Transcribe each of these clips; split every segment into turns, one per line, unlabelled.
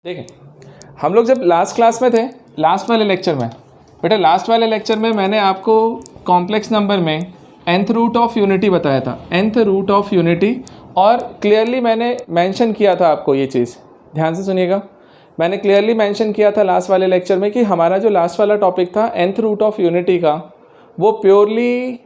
देखें, हम लोग जब लास्ट क्लास में थे, लास्ट वाले लेक्चर में, बेटा लास्ट वाले लेक्चर में मैंने आपको कॉम्प्लेक्स नंबर में nth रूट ऑफ यूनिटी बताया था, nth रूट ऑफ यूनिटी, और क्लियरली मैंने मेंशन किया था आपको ये चीज़, ध्यान से सुनिएगा। मैंने क्लियरली मेंशन किया था लास्ट वाले लेक्चर में कि हमारा जो लास्ट वाला टॉपिक था nth रूट ऑफ यूनिटी का, वो प्योरली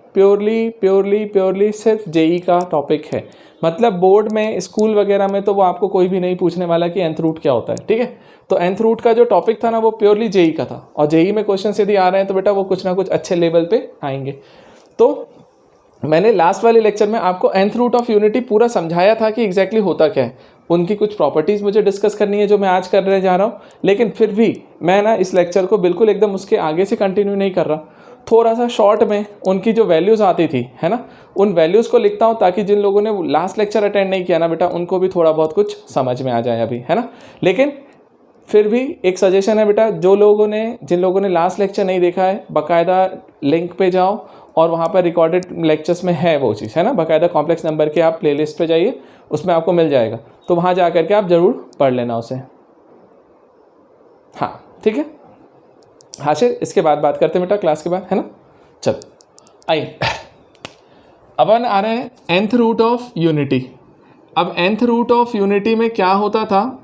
सिर्फ जेई का टॉपिक है। मतलब बोर्ड में, स्कूल वगैरह में तो वो आपको कोई भी नहीं पूछने वाला कि nth रूट क्या होता है, ठीक है। तो nth रूट का जो टॉपिक था ना, वो प्योरली जेई का था, और जेई में क्वेश्चन यदि आ रहे हैं तो बेटा वो कुछ ना कुछ अच्छे लेवल पे आएंगे। तो मैंने लास्ट वाले लेक्चर में आपको nth रूट ऑफ यूनिटी पूरा समझाया था कि एग्जैक्टली होता क्या है, उनकी कुछ प्रॉपर्टीज़ मुझे डिस्कस करनी है जो मैं आज करने जा रहा हूँ। लेकिन फिर भी मैं ना इस लेक्चर को बिल्कुल एकदम उसके आगे से कंटिन्यू नहीं कर रहा, थोड़ा सा शॉर्ट में उनकी जो वैल्यूज़ आती थी, है ना, उन वैल्यूज़ को लिखता हूँ ताकि जिन लोगों ने लास्ट लेक्चर अटेंड नहीं किया ना बेटा, उनको भी थोड़ा बहुत कुछ समझ में आ जाए अभी, है ना। लेकिन फिर भी एक सजेशन है बेटा, जिन लोगों ने लास्ट लेक्चर नहीं देखा है, बाकायदा लिंक पे जाओ और वहाँ पर रिकॉर्डेड लेक्चर्स में है वो चीज़, है ना, बाकायदा कॉम्प्लेक्स नंबर के आप प्लेलिस्ट पे जाइए, उसमें आपको मिल जाएगा, तो वहाँ जा करके आप ज़रूर पढ़ लेना उसे। हाँ ठीक है, हाशिर इसके बाद बात करते हैं बेटा क्लास के बाद, है ना। चल आइए, अपन आ रहे हैं nth रूट ऑफ यूनिटी। अब nth रूट ऑफ यूनिटी में क्या होता था,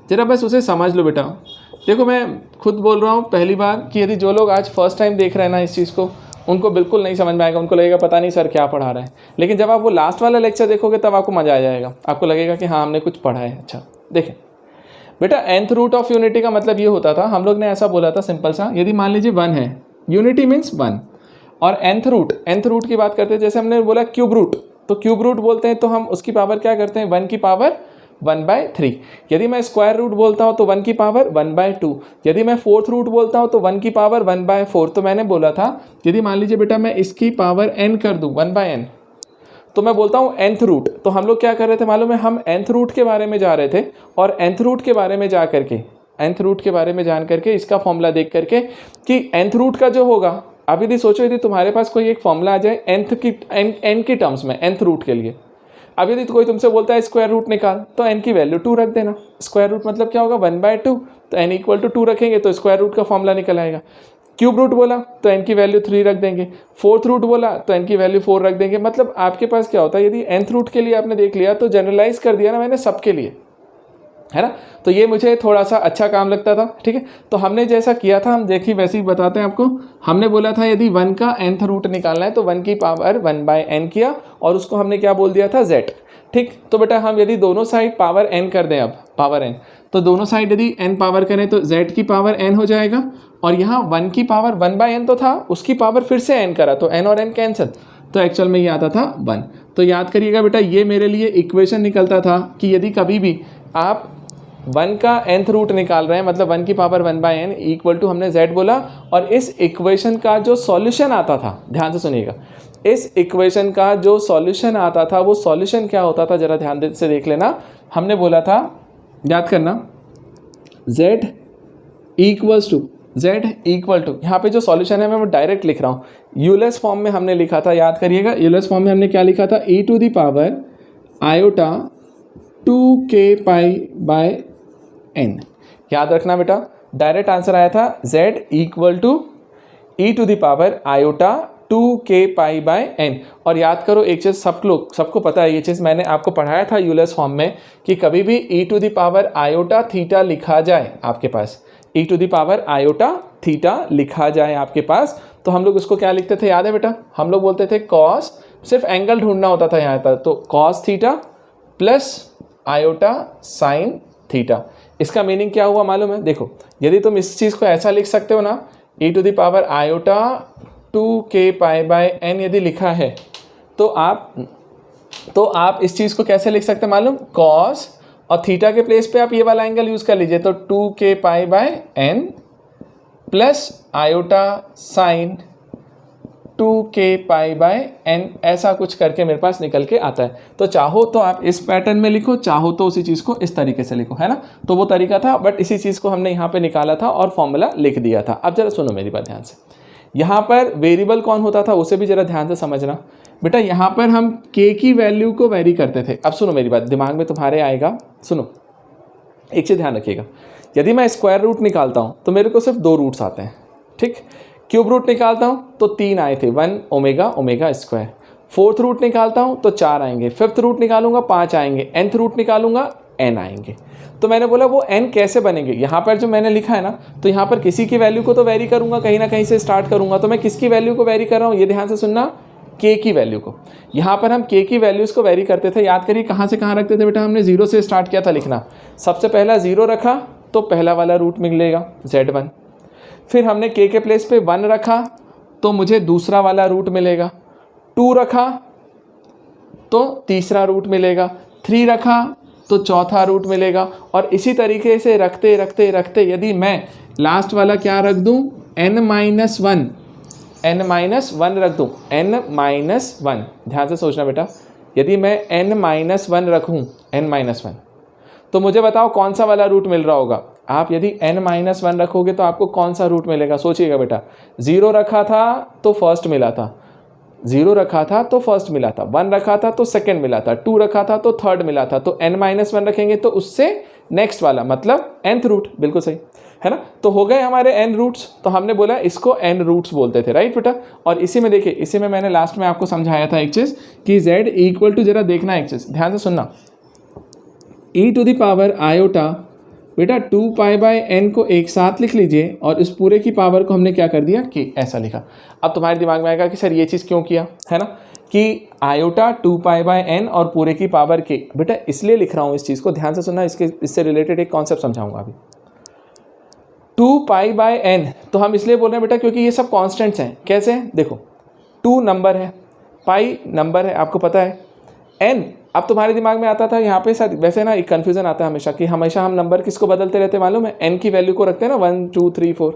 जरा बस उसे समझ लो बेटा। देखो मैं खुद बोल रहा हूँ पहली बार कि यदि जो लोग आज फर्स्ट टाइम देख रहे हैं ना इस चीज़ को, उनको बिल्कुल नहीं समझ में आएगा, उनको लगेगा पता नहीं सर क्या पढ़ा रहे हैं। लेकिन जब आप वो लास्ट वाला लेक्चर देखोगे तब आपको मज़ा आ जाएगा, आपको लगेगा कि हाँ हमने कुछ पढ़ा है। अच्छा देखें बेटा, nth रूट ऑफ यूनिटी का मतलब ये होता था, हम लोग ने ऐसा बोला था सिंपल सा, यदि मान लीजिए 1 है, यूनिटी मीन्स 1, और nth रूट की बात करते हैं, जैसे हमने बोला क्यूब रूट, तो क्यूब रूट बोलते हैं तो हम उसकी पावर क्या करते हैं, 1 की पावर 1/3। यदि मैं स्क्वायर रूट बोलता हूँ तो 1 की पावर 1/2। यदि मैं फोर्थ रूट बोलता हूँ तो 1 की पावर 1/4। तो मैंने बोला था यदि मान लीजिए बेटा मैं इसकी पावर n कर दूँ 1/n, तो मैं बोलता हूँ nth रूट। तो हम लोग क्या कर रहे थे मालूम है, हम nth रूट के बारे में जा रहे थे, और nth रूट के बारे में जा करके, nth रूट के बारे में जान करके, इसका फॉर्मूला देख करके कि nth रूट का जो होगा, अब यदि सोचो यदि तुम्हारे पास कोई एक फॉर्मूला आ जाए n की टर्म्स में nth रूट के लिए, अब यदि कोई तुमसे बोलता है स्क्वायर रूट निकाल, तो n की वैल्यू 2 रख देना। स्क्वायर रूट मतलब क्या होगा, 1/2, तो n इक्वल टू 2 रखेंगे तो स्क्वायर रूट का फॉर्मूला निकल आएगा। क्यूब रूट बोला तो n की वैल्यू 3 रख देंगे, फोर्थ रूट बोला तो n की वैल्यू 4 रख देंगे। मतलब आपके पास क्या होता है, यदि nth रूट के लिए आपने देख लिया तो जनरलाइज कर दिया ना मैंने सबके लिए, है ना। तो ये मुझे थोड़ा सा अच्छा काम लगता था, ठीक है। तो हमने जैसा किया था, हम देखिए वैसे ही बताते हैं आपको। हमने बोला था यदि 1 का nth रूट निकालना है तो 1 की पावर 1/n किया, और उसको हमने क्या बोल दिया था, z, ठीक। तो बेटा हम यदि दोनों साइड पावर n कर दें, अब पावर n, तो दोनों साइड यदि n पावर करें तो z की पावर n हो जाएगा, और यहाँ 1 की पावर 1/n तो था, उसकी पावर फिर से n करा तो n और n कैंसिल, तो एक्चुअल में ये आता था 1। तो याद करिएगा बेटा, ये मेरे लिए इक्वेशन निकलता था कि यदि कभी भी आप 1 का nth रूट निकाल रहे हैं, मतलब 1 की पावर 1/n इक्वल टू हमने z बोला, और इस इक्वेशन का जो सॉल्यूशन आता था, ध्यान से सुनिएगा, इस इक्वेशन का जो सॉल्यूशन आता था, वो सॉल्यूशन क्या होता था जरा ध्यान से देख लेना। हमने बोला था, याद करना, z इक्वल टू, यहाँ पे जो सॉल्यूशन है मैं वो डायरेक्ट लिख रहा हूँ, यूलर्स फॉर्म में हमने लिखा था, याद करिएगा, यूलर्स फॉर्म में हमने क्या लिखा था, e to the power iota 2k π/n। याद रखना बेटा, डायरेक्ट आंसर आया था z equal to e to the power iota 2k π/n। और याद करो एक चीज़, सबको पता है ये चीज़, मैंने आपको पढ़ाया था यूलर्स फॉर्म में कि कभी भी e to the power iota theta लिखा जाए आपके पास, e to the power iota theta लिखा जाए आपके पास, तो हम लोग उसको क्या लिखते थे, याद है बेटा, हम लोग बोलते थे कॉस, सिर्फ एंगल ढूंढना होता था यहाँ तक, तो cos theta plus iota sine theta. इसका मीनिंग क्या हुआ मालूम है, देखो यदि तुम इस चीज़ को ऐसा लिख सकते हो ना, e to the power iota 2k π/n यदि लिखा है, तो आप इस चीज़ को कैसे लिख सकते हैं मालूम, कॉस, और थीटा के प्लेस पे आप ये वाला एंगल यूज़ कर लीजिए, तो 2k π/n plus iota sine 2k π/n, ऐसा कुछ करके मेरे पास निकल के आता है। तो चाहो तो आप इस पैटर्न में लिखो, चाहो तो उसी चीज़ को इस तरीके से लिखो, है ना। तो वो तरीका था, बट इसी चीज़ को हमने यहाँ पे निकाला था और फॉर्मूला लिख दिया था। अब जरा सुनो मेरी बात ध्यान से, यहाँ पर वेरिएबल कौन होता था उसे भी जरा ध्यान से समझना बेटा। यहाँ पर हम k की वैल्यू को वेरी करते थे। अब सुनो मेरी बात, दिमाग में तुम्हारे आएगा, सुनो, एक चीज़ ध्यान रखिएगा, यदि मैं स्क्वायर रूट निकालता हूँ तो मेरे को सिर्फ 2 रूट्स आते हैं, ठीक। क्यूब रूट निकालता हूँ तो 3 आए थे, 1 omega omega square. Fourth root निकालता हूँ तो 4 आएंगे, फिफ्थ रूट निकालूंगा 5 आएंगे, nth रूट निकालूंगा n आएंगे। तो मैंने बोला वो n कैसे बनेंगे, यहाँ पर जो मैंने लिखा है ना, तो यहाँ पर किसी की वैल्यू को तो वेरी करूँगा, कहीं ना कहीं से स्टार्ट करूँगा। तो मैं किसकी वैल्यू को वेरी कर रहा हूँ, ये ध्यान से सुनना, k की वैल्यू को। यहाँ पर हम k की वैल्यूज़ को वेरी करते थे, याद करिए कहाँ से कहाँ रखते थे बेटा, हमने 0 से स्टार्ट किया था लिखना। सबसे पहला 0 रखा तो पहला वाला रूट मिलेगा z1, फिर हमने k के प्लेस पे 1 रखा तो मुझे दूसरा वाला रूट मिलेगा, 2 रखा तो तीसरा रूट मिलेगा, 3 रखा तो चौथा रूट मिलेगा, और इसी तरीके से रखते रखते रखते यदि मैं लास्ट वाला क्या रख दूं, n-1 रख दूं, n-1। ध्यान से सोचना बेटा, यदि मैं n-1 रखूं, n-1, तो मुझे बताओ कौन सा वाला रूट मिल रहा होगा। आप यदि n-1 रखोगे तो आपको कौन सा रूट मिलेगा, सोचिएगा बेटा। 0 रखा था तो फर्स्ट मिला था, 0 रखा था तो फर्स्ट मिला था, 1 रखा था तो सेकंड मिला था, 2 रखा था तो थर्ड मिला था, तो n-1 रखेंगे तो उससे नेक्स्ट वाला मतलब nth रूट, बिल्कुल सही है ना। तो हो गए हमारे n रूट्स, तो हमने बोला इसको n रूट्स बोलते थे, राइट बेटा। और इसी में देखिए, इसी में मैंने लास्ट में आपको समझाया था एक चीज़ कि z इक्वल टू, जरा देखना एक चीज़ ध्यान से सुनना, e to the power iota बेटा 2 पाई बाय n को एक साथ लिख लीजिए, और इस पूरे की पावर को हमने क्या कर दिया कि ऐसा लिखा। अब तुम्हारे दिमाग में आएगा कि सर ये चीज़ क्यों किया, है ना, कि आयोटा 2 पाई बाय n और पूरे की पावर k। बेटा इसलिए लिख रहा हूँ इस चीज़ को, ध्यान से सुनना, इससे रिलेटेड एक कॉन्सेप्ट समझाऊंगा अभी। 2 पाई बाय n तो हम इसलिए बोल रहे हैं बेटा क्योंकि ये सब कॉन्स्टेंट्स हैं। कैसे, देखो 2 नंबर है, पाई नंबर है, आपको पता है, n अब तुम्हारे दिमाग में आता था यहाँ पे शायद, वैसे ना एक कन्फ्यूजन आता है हमेशा कि हमेशा हम नंबर किसको बदलते रहते हैं मालूम है, n की वैल्यू को रखते हैं ना 1 2 3 4।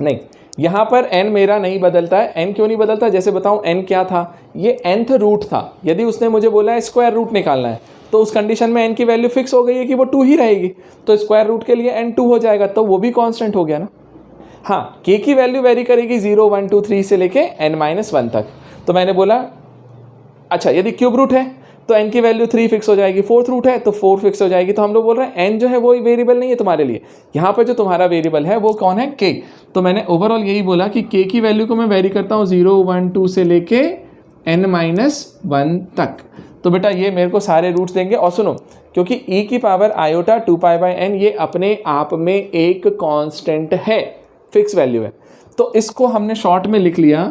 नहीं, यहाँ पर n मेरा नहीं बदलता है। n क्यों नहीं बदलता, जैसे बताऊँ, n क्या था, ये nth रूट था। यदि उसने मुझे बोला है स्क्वायर रूट निकालना है तो उस कंडीशन में n की वैल्यू फिक्स हो गई है कि वो 2 ही रहेगी, तो स्क्वायर रूट के लिए n 2 हो जाएगा, तो वो भी कांस्टेंट हो गया ना। हाँ, k की वैल्यू वेरी करेगी 0 1 2 3 से लेके n-1 तक। तो मैंने बोला अच्छा यदि क्यूब रूट है तो n की वैल्यू 3 फिक्स हो जाएगी, फोर्थ रूट है तो 4 फिक्स हो जाएगी। तो हम लोग बोल रहे हैं n जो है वो वेरिएबल नहीं है तुम्हारे लिए, यहाँ पर जो तुम्हारा वेरिएबल है वो कौन है, k। तो मैंने ओवरऑल यही बोला कि k की वैल्यू को मैं वेरी करता हूँ 0 1 2 से लेके n-1 तक। तो बेटा ये मेरे को सारे रूट्स देंगे। और सुनो, क्योंकि e की power iota 2 pi by n ये अपने आप में एक कांस्टेंट है, फिक्स वैल्यू है, तो इसको हमने शॉर्ट में लिख लिया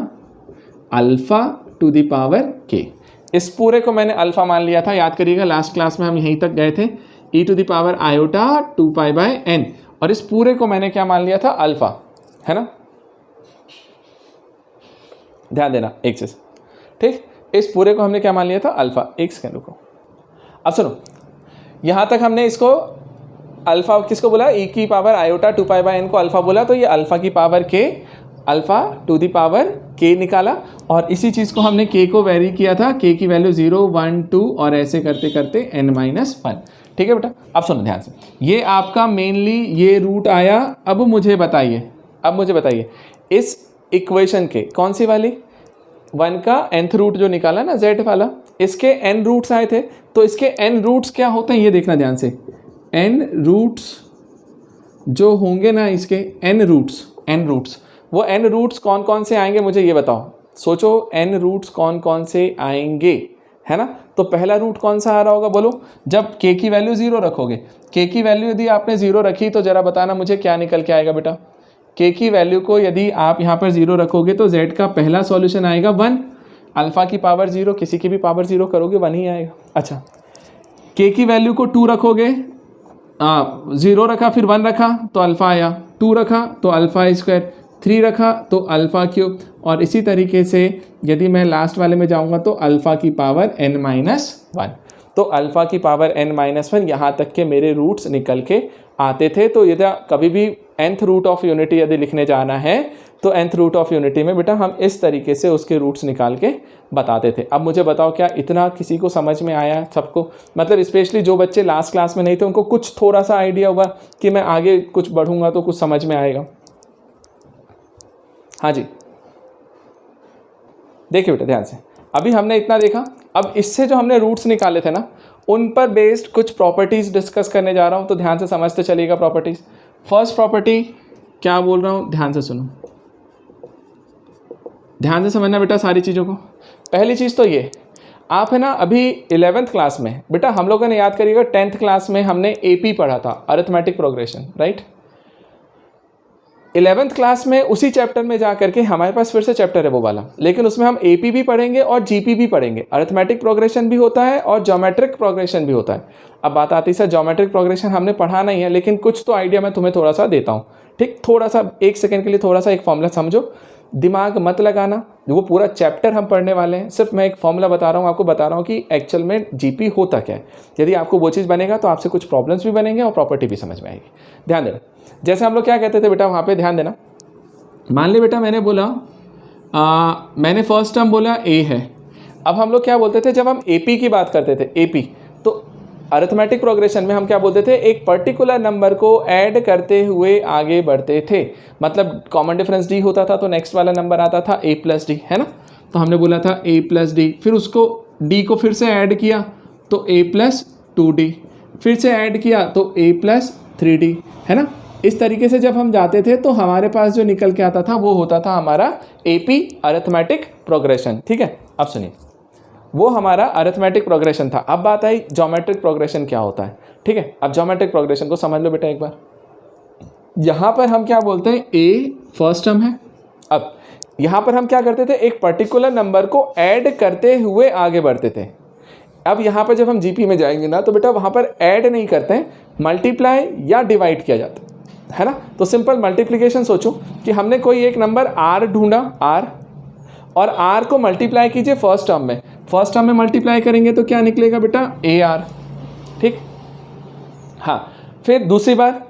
alpha two the power k। इस पूरे को मैंने अल्फा मान लिया था, याद करिएगा लास्ट क्लास में हम यहीं तक गए थे, e to the power iota 2 pi by n, और इस पूरे को मैंने क्या मान लिया था, अल्फा, है ना। ध्यान देना एक चीज, ठीक, इस पूरे को हमने क्या मान लिया था, अल्फा। एक सेकंड रुको, अब सुनो, यहां तक हमने इसको अल्फा किसको बोला, e की power iota 2 pi by n को अल्फा बोला, तो ये अल्फा की power k, alpha two the power k निकाला, और इसी चीज़ को हमने k को वेरी किया था, k की वैल्यू 0 1 2 और ऐसे करते करते n-1। ठीक है बेटा, अब सुनो ध्यान से, ये आपका मेनली ये रूट आया। अब मुझे बताइए इस इक्वेशन के कौन सी वाली 1 का nth रूट जो निकाला ना z वाला, इसके n रूट्स आए थे, तो इसके n रूट्स क्या होते हैं ये देखना ध्यान से। n रूट्स जो होंगे ना, इसके n रूट्स वो n रूट्स कौन कौन से आएंगे मुझे ये बताओ, सोचो n रूट्स कौन कौन से आएंगे, है ना। तो पहला रूट कौन सा आ रहा होगा बोलो, जब k की वैल्यू 0 रखोगे, k की वैल्यू यदि आपने 0 रखी तो जरा बताना मुझे क्या निकल के आएगा बेटा। k की वैल्यू को यदि आप यहाँ पर 0 रखोगे तो z का पहला सॉल्यूशन आएगा 1, अल्फा की पावर 0, किसी की भी पावर 0 करोगे 1 ही आएगा। अच्छा, k की वैल्यू को 2 रखोगे, 0 रखा फिर 1 रखा तो अल्फा आया, 2 रखा तो अल्फा स्क्वायर, 3 रखा तो अल्फा क्यूब, और इसी तरीके से यदि मैं लास्ट वाले में जाऊंगा तो अल्फा की पावर n-1, तो अल्फा की पावर n-1 यहाँ तक के मेरे रूट्स निकल के आते थे। तो यदि कभी भी nth रूट ऑफ यूनिटी यदि लिखने जाना है तो nth रूट ऑफ यूनिटी में बेटा हम इस तरीके से उसके रूट्स निकाल के बताते थे। अब मुझे बताओ क्या इतना किसी को समझ में आया सबको, मतलब स्पेशली जो बच्चे लास्ट क्लास में नहीं थे उनको कुछ थोड़ा सा आइडिया होगा कि मैं आगे कुछ बढ़ूंगा तो कुछ समझ में आएगा। हाँ जी, देखिए बेटा ध्यान से, अभी हमने इतना देखा। अब इससे जो हमने रूट्स निकाले थे ना, उन पर बेस्ड कुछ प्रॉपर्टीज़ डिस्कस करने जा रहा हूँ, तो ध्यान से समझते चलिएगा प्रॉपर्टीज़। फर्स्ट प्रॉपर्टी क्या बोल रहा हूँ, ध्यान से सुनो, ध्यान से समझना बेटा सारी चीज़ों को। पहली चीज़ तो ये, आप है ना अभी 11th क्लास में, बेटा हम लोगों ने याद करिएगा 10th क्लास में हमने AP पढ़ा था, arithmetic progression, right. 11th class में उसी चैप्टर में जा करके हमारे पास फिर से चैप्टर है वो वाला, लेकिन उसमें हम AP भी पढ़ेंगे और GP भी पढ़ेंगे। अरिथमेटिक प्रोग्रेशन भी होता है और ज्योमेट्रिक प्रोग्रेशन भी होता है। अब बात आती है सर ज्योमेट्रिक प्रोग्रेशन हमने पढ़ा नहीं है, लेकिन कुछ तो आइडिया मैं तुम्हें थोड़ा सा देता हूँ, ठीक। थोड़ा सा 1 सेकेंड के लिए थोड़ा सा एक फॉर्मूला समझो, दिमाग मत लगाना, वो पूरा चैप्टर हम पढ़ने वाले हैं, सिर्फ मैं एक फॉर्मूला बता रहा हूँ, आपको बता रहा हूँ कि एक्चुअल में जीपी होता क्या है। यदि आपको वो चीज़ बनेगा तो आपसे कुछ प्रॉब्लम्स भी बनेंगे और प्रॉपर्टी भी समझ में आएगी। ध्यान देना, जैसे हम लोग क्या कहते थे बेटा वहाँ पे, ध्यान देना, मान ली बेटा मैंने बोला मैंने फर्स्ट टर्म बोला ए है। अब हम लोग क्या बोलते थे जब हम AP की बात करते थे, AP, तो अरिथमेटिक प्रोग्रेशन में हम क्या बोलते थे, एक पर्टिकुलर नंबर को ऐड करते हुए आगे बढ़ते थे। मतलब कॉमन डिफरेंस D होता था तो नेक्स्ट वाला नंबर आता था A + D, है ना। तो हमने बोला था A + D, फिर उसको D को फिर से ऐड किया तो A + 2D, फिर से ऐड किया तो A + 3D, है ना। इस तरीके से जब हम जाते थे तो हमारे पास जो निकल के आता था वो होता था हमारा AP अरिथमेटिक प्रोग्रेशन, ठीक है। अब सुनिए, वो हमारा अरिथमेटिक प्रोग्रेशन था। अब बात आई ज्योमेट्रिक प्रोग्रेशन क्या होता है, ठीक है। अब ज्योमेट्रिक प्रोग्रेशन को समझ लो बेटा एक बार। यहाँ पर हम क्या बोलते हैं, A फर्स्ट टर्म है। अब यहाँ पर हम क्या करते थे, एक पर्टिकुलर नंबर को ऐड करते हुए आगे बढ़ते थे। अब यहाँ पर जब हम GP में जाएंगे ना तो बेटा वहाँ पर ऐड नहीं करते हैं, मल्टीप्लाई या डिवाइड किया जाता है ना। तो सिंपल मल्टीप्लिकेशन सोचो कि हमने कोई एक नंबर R ढूंढा, R, और R को मल्टीप्लाई कीजिए फर्स्ट टर्म में, फर्स्ट टर्म में मल्टीप्लाई करेंगे तो क्या निकलेगा बेटा, AR, ठीक। हाँ, फिर दूसरी बार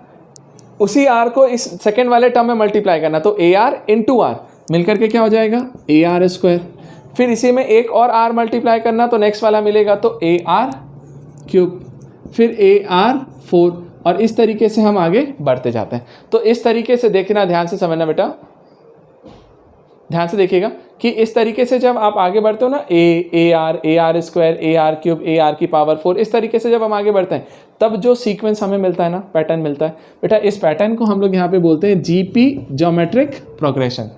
उसी R को इस सेकेंड वाले टर्म में मल्टीप्लाई करना तो AR × R मिलकर के क्या हो जाएगा, AR²। फिर इसी में एक और R मल्टीप्लाई करना तो नेक्स्ट वाला मिलेगा तो AR3, फिर AR4, और इस तरीके से हम आगे बढ़ते जाते हैं। तो इस तरीके से देखना, ध्यान से समझना बेटा, ध्यान से देखिएगा कि इस तरीके से जब आप आगे बढ़ते हो ना, AR, AR², AR3, AR⁴, इस तरीके से जब हम आगे बढ़ते हैं तब जो सीक्वेंस हमें मिलता है ना, पैटर्न मिलता है बेटा, इस पैटर्न को हम लोग यहाँ पे बोलते हैं GP ज्योमेट्रिक प्रोग्रेशन।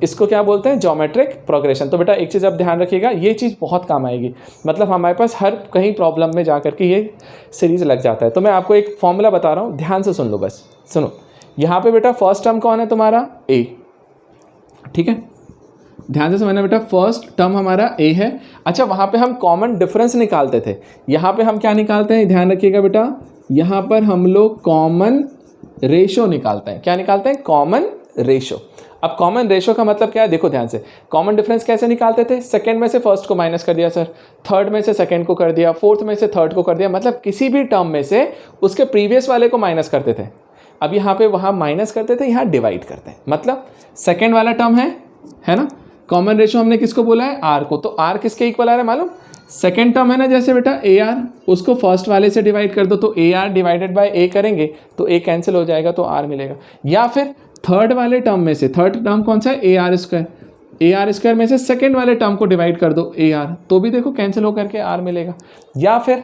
इसको क्या बोलते हैं, ज्योमेट्रिक प्रोग्रेशन। तो बेटा एक चीज़ आप ध्यान रखिएगा, ये चीज़ बहुत काम आएगी, मतलब हमारे पास हर कहीं प्रॉब्लम में जा करके ये सीरीज लग जाता है। तो मैं आपको एक फॉर्मूला बता रहा हूँ, ध्यान से सुन लो, बस सुनो। यहाँ पे बेटा फर्स्ट टर्म कौन है तुम्हारा, A, ठीक है। ध्यान से समझना बेटा, फर्स्ट टर्म हमारा A है। अच्छा, वहाँ पे हम कॉमन डिफरेंस निकालते थे, यहाँ पे हम क्या निकालते हैं, ध्यान रखिएगा बेटा, यहाँ पर हम लोग कॉमन रेशो निकालते हैं। क्या निकालते हैं, कॉमन रेशो। अब कॉमन रेशो का मतलब क्या है, देखो ध्यान से, कॉमन डिफरेंस कैसे निकालते थे, सेकंड में से फर्स्ट को माइनस कर दिया सर, थर्ड में से सेकंड को कर दिया, फोर्थ में से थर्ड को कर दिया, मतलब किसी भी टर्म में से उसके प्रीवियस वाले को माइनस करते थे। अब यहाँ पे वहाँ माइनस करते थे, यहाँ डिवाइड करते हैं, मतलब सेकेंड वाला टर्म है ना। कॉमन रेशो हमने किसको बोला है, R को। तो R किसके इक्वल आ रहा है मालूम, सेकेंड टर्म है ना, जैसे बेटा AR, उसको फर्स्ट वाले से डिवाइड कर दो तो AR डिवाइडेड बाय A करेंगे तो A कैंसिल हो जाएगा तो R मिलेगा। या फिर थर्ड वाले टर्म में से, थर्ड टर्म कौन सा है, AR², AR² में से सेकेंड वाले टर्म को डिवाइड कर दो AR, तो भी देखो कैंसिल होकर के R मिलेगा। या फिर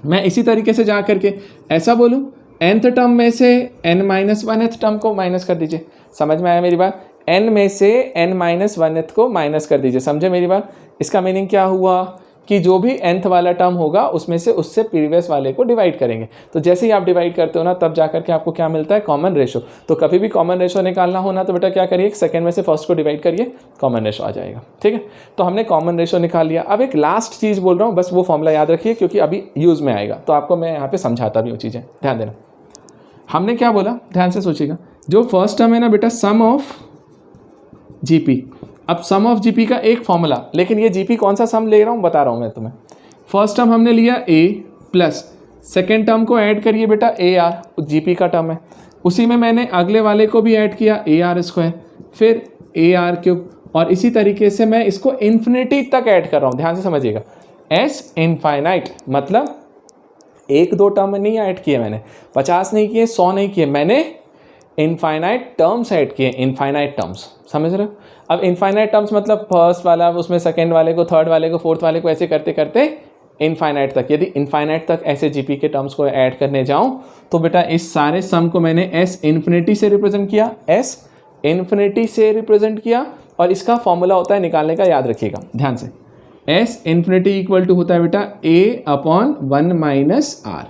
मैं इसी तरीके से जा करके ऐसा बोलूँ, nth टर्म में से n-1th टर्म को माइनस कर दीजिए। समझ में आया मेरी बात, n में से n-1th को माइनस कर दीजिए, समझे मेरी बात। इसका मीनिंग क्या हुआ कि जो भी nth वाला टर्म होगा उसमें से उससे प्रीवियस वाले को डिवाइड करेंगे। तो जैसे ही आप डिवाइड करते हो ना तब जा करके आपको क्या मिलता है, कॉमन रेशो। तो कभी भी कॉमन रेशो निकालना हो ना तो बेटा क्या करिए, सेकंड में से फर्स्ट को डिवाइड करिए, कॉमन रेशो आ जाएगा, ठीक है। तो हमने कॉमन रेशो निकाल लिया। अब एक लास्ट चीज़ बोल रहा हूँ, बस वो फॉर्मूला याद रखिए क्योंकि अभी यूज़ में आएगा, तो आपको मैं यहाँ पर समझाता भी वो चीज़ें, ध्यान देना। हमने क्या बोला, ध्यान से सोचिएगा, जो फर्स्ट टर्म है ना बेटा, सम ऑफ GP। अब सम ऑफ GP का एक फॉर्मूला, लेकिन ये GP कौन सा सम ले रहा हूँ बता रहा हूँ मैं तुम्हें। फर्स्ट टर्म हमने लिया A प्लस सेकेंड टर्म को ऐड करिए बेटा AR, GP का टर्म है, उसी में मैंने अगले वाले को भी ऐड किया AR², फिर AR3, और इसी तरीके से मैं इसको इन्फिनिटी तक ऐड कर रहा हूँ। ध्यान से समझिएगा, S इनफाइनाइट, मतलब एक दो टर्म नहीं ऐड किए मैंने, 50 नहीं किए, 100 नहीं किए, मैंने इनफाइनाइट टर्म्स ऐड किए, इनफाइनाइट टर्म्स, समझ रहे हो। अब इनफाइनाइट टर्म्स मतलब फर्स्ट वाला उसमें सेकंड वाले को, थर्ड वाले को, फोर्थ वाले को, ऐसे करते करते इनफाइनाइट तक, यदि इनफाइनाइट तक ऐसे जीपी के टर्म्स को ऐड करने जाऊं तो बेटा इस सारे सम को मैंने एस इन्फिनिटी से रिप्रेजेंट किया, एस इन्फिनिटी से रिप्रेजेंट किया, और इसका फॉर्मूला होता है निकालने का, याद रखिएगा ध्यान से, एस इन्फिनिटी इक्वल टू होता है बेटा ए अपॉन 1 माइनस आर।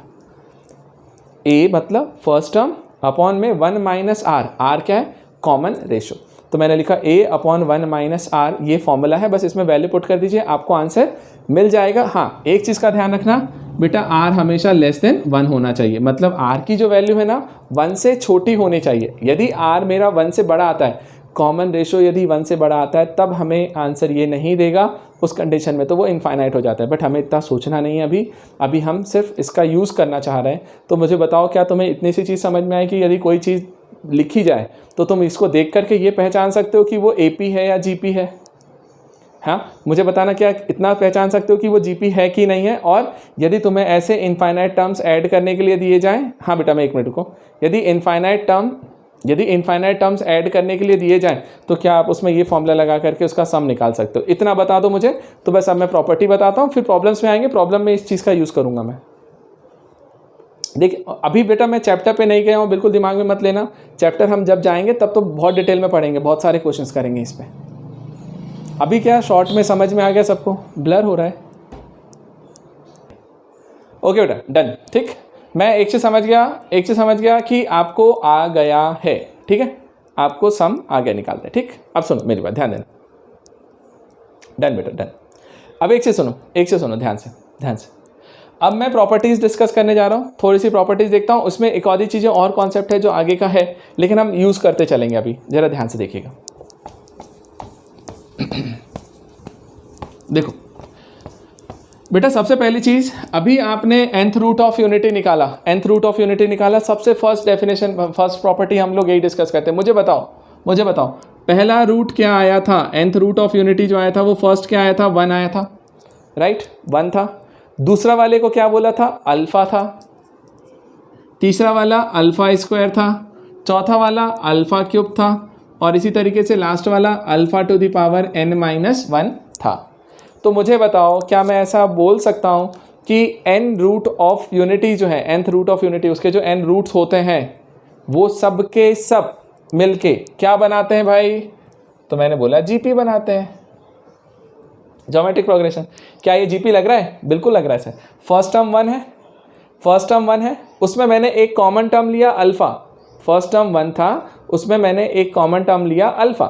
ए मतलब फर्स्ट टर्म अपॉन में 1 माइनस आर, आर क्या है, कॉमन रेशो, तो मैंने लिखा a अपॉन 1 माइनस आर, ये फॉर्मूला है, बस इसमें वैल्यू पुट कर दीजिए, आपको आंसर मिल जाएगा। हाँ, एक चीज़ का ध्यान रखना बेटा, r हमेशा लेस देन 1 होना चाहिए, मतलब r की जो वैल्यू है ना 1 से छोटी होनी चाहिए। यदि r मेरा 1 से बड़ा आता है, कॉमन रेशो यदि 1 से बड़ा आता है, तब हमें आंसर ये नहीं देगा, उस कंडीशन में तो वो इनफाइनाइट हो जाता है। बट हमें इतना सोचना नहीं है अभी हम सिर्फ इसका यूज़ करना चाह रहे हैं। तो मुझे बताओ, क्या तुम्हें इतनी सी चीज़ समझ में आए कि यदि कोई चीज़ लिखी जाए तो तुम इसको देख करके ये पहचान सकते हो कि वो AP है या GP है? हाँ, मुझे बताना, क्या इतना पहचान सकते हो कि वो GP है कि नहीं है? और यदि तुम्हें ऐसे इनफाइनाइट टर्म्स ऐड करने के लिए दिए जाएं, हाँ बेटा मैं 1 मिनट रुको, यदि इनफाइनाइट टर्म्स ऐड करने के लिए दिए जाएं तो क्या आप उसमें ये फॉर्मूला लगा करके उसका सम निकाल सकते हो? इतना बता दो मुझे, तो बस अब मैं प्रॉपर्टी बताता हूँ, फिर प्रॉब्लम्स में आएंगे, प्रॉब्लम में इस चीज़ का यूज़ करूँगा मैं। देखिए अभी बेटा मैं चैप्टर पे नहीं गया हूँ, बिल्कुल दिमाग में मत लेना, चैप्टर हम जब जाएंगे तब तो बहुत डिटेल में पढ़ेंगे, बहुत सारे क्वेश्चंस करेंगे इस पे। अभी क्या शॉर्ट में समझ में आ गया सबको? ब्लर हो रहा है? ओके बेटा, डन, ठीक। मैं एक चीज़ समझ गया कि आपको आ गया है, ठीक है, आपको सम आ गया निकालते हैं, ठीक। अब सुनो मेरी बात, ध्यान देना, डन बेटा डन। अब एक चीज़ सुनो ध्यान से। अब मैं प्रॉपर्टीज़ डिस्कस करने जा रहा हूँ, थोड़ी सी प्रॉपर्टीज़ देखता हूँ, उसमें एक आधी चीज़ें और कॉन्सेप्ट है जो आगे का है, लेकिन हम यूज़ करते चलेंगे। अभी ज़रा ध्यान से देखिएगा। देखो बेटा, सबसे पहली चीज़, अभी आपने nth रूट ऑफ यूनिटी निकाला, सबसे फर्स्ट डेफिनेशन, फर्स्ट प्रॉपर्टी हम लोग यही डिस्कस करते हैं। मुझे बताओ पहला रूट क्या आया था? nth रूट ऑफ यूनिटी जो आया था वो फर्स्ट क्या आया था? 1 आया था, राइट, 1 था। दूसरा वाले को क्या बोला था? अल्फा था। तीसरा वाला अल्फा स्क्वायर था। चौथा वाला अल्फा क्यूब था, और इसी तरीके से लास्ट वाला alpha two the power n-1 था। तो मुझे बताओ, क्या मैं ऐसा बोल सकता हूँ कि n रूट ऑफ यूनिटी जो है, nth रूट ऑफ यूनिटी, उसके जो n रूट्स होते हैं वो सब के सब मिलके क्या बनाते हैं भाई? तो मैंने बोला GP बनाते हैं, ज्योमेट्रिक प्रोग्रेशन। क्या ये GP लग रहा है? बिल्कुल लग रहा है सर। फर्स्ट टर्म 1 है, उसमें मैंने एक कॉमन टर्म लिया अल्फ़ा। फर्स्ट टर्म 1 था, उसमें मैंने एक कॉमन टर्म लिया अल्फ़ा,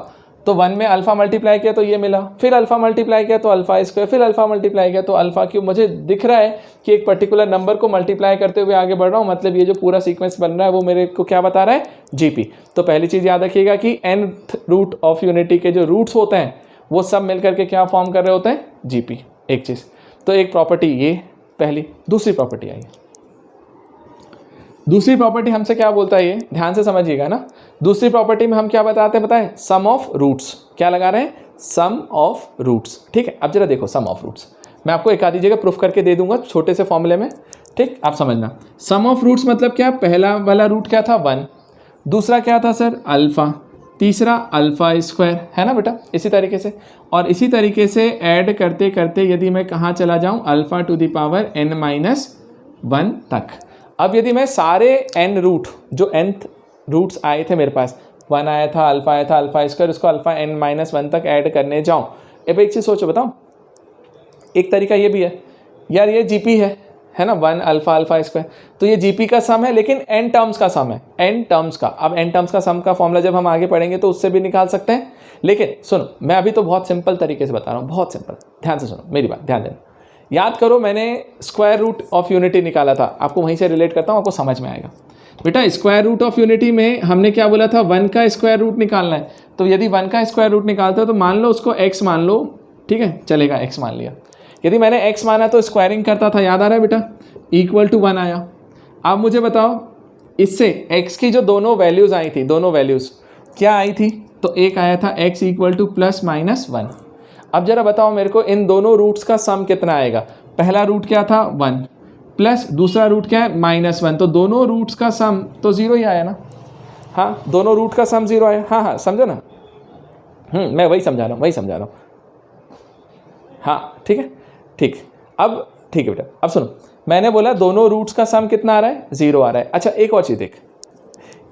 तो 1 में अल्फ़ा मल्टीप्लाई किया तो ये मिला, फिर अल्फ़ा मल्टीप्लाई किया तो अल्फ़ा स्क्वायर, फिर अल्फ़ा मल्टीप्लाई किया तो अल्फ़ा क्यूब। मुझे दिख रहा है कि एक पर्टिकुलर नंबर को मल्टीप्लाई करते हुए आगे बढ़ रहा हूँ, मतलब ये जो पूरा सीक्वेंस बन रहा है वो मेरे को क्या बता रहा है? GP। तो पहली चीज़ याद रखिएगा कि nth रूट ऑफ यूनिटी के जो रूट्स होते हैं वो सब मिल करके क्या फॉर्म कर रहे होते हैं? GP। एक चीज़ तो, एक प्रॉपर्टी ये पहली। दूसरी प्रॉपर्टी आई, दूसरी प्रॉपर्टी हमसे क्या बोलता है, ये ध्यान से समझिएगा ना। दूसरी प्रॉपर्टी में हम क्या बताते हैं, बताएं? सम ऑफ रूट्स। क्या लगा रहे हैं? सम ऑफ रूट्स, ठीक है। अब जरा देखो, सम ऑफ रूट्स मैं आपको एक आधी जगह प्रूफ करके दे दूंगा छोटे से फॉर्मूले में, ठीक, आप समझना। सम ऑफ रूट्स मतलब क्या? पहला वाला रूट क्या था? 1, दूसरा क्या था सर? अल्फ़ा, तीसरा अल्फ़ा स्क्वायर, है ना बेटा, इसी तरीके से। और इसी तरीके से ऐड करते करते यदि मैं कहाँ चला जाऊँ? Alpha two the power n-1 तक। अब यदि मैं सारे n रूट, जो nth रूट्स आए थे मेरे पास, 1 आया था, अल्फ़ा आया था, अल्फ़ा स्क्वायर, उसको अल्फ़ा n-1 तक ऐड करने जाऊँ, अब एक चीज़ सोचो, बताओ, एक तरीका ये भी है यार, ये GP है ना, 1 अल्फ़ा स्क्वायर, तो ये GP का सम है, लेकिन n टर्म्स का सम है, n टर्म्स का। अब n टर्म्स का सम का फॉर्मूला जब हम आगे पढ़ेंगे तो उससे भी निकाल सकते हैं, लेकिन सुनो, मैं अभी तो बहुत सिंपल तरीके से बता रहा हूँ, बहुत सिंपल। ध्यान से सुनो मेरी बात, ध्यान देना। याद करो, मैंने स्क्वायर रूट ऑफ यूनिटी निकाला था, आपको वहीं से रिलेट करता हूँ, आपको समझ में आएगा। बेटा स्क्वायर रूट ऑफ यूनिटी में हमने क्या बोला था? 1 का स्क्वायर रूट निकालना है। तो यदि 1 का स्क्वायर रूट निकालते हो तो मान लो उसको x मान लो, ठीक है, चलेगा, x मान लिया। यदि मैंने x माना तो स्क्वायरिंग करता था, याद आ रहा है बेटा, इक्वल टू 1 आया। अब मुझे बताओ, इससे x की जो दोनों वैल्यूज़ आई थी, दोनों वैल्यूज़ क्या आई थी? तो एक आया था x इक्वल टू +-1। अब जरा बताओ मेरे को, इन दोनों रूट्स का सम कितना आएगा? पहला रूट क्या था? 1, प्लस दूसरा रूट क्या है? -1, तो दोनों रूट्स का सम तो 0 ही आया ना। हाँ, दोनों रूट का सम 0 आया। हाँ, समझो ना, मैं वही समझा रहा हूँ, हाँ ठीक है, ठीक। अब ठीक है बेटा, अब सुनो, मैंने बोला दोनों रूट्स का सम कितना आ रहा है, 0 आ रहा है। अच्छा एक और चीज़ देख,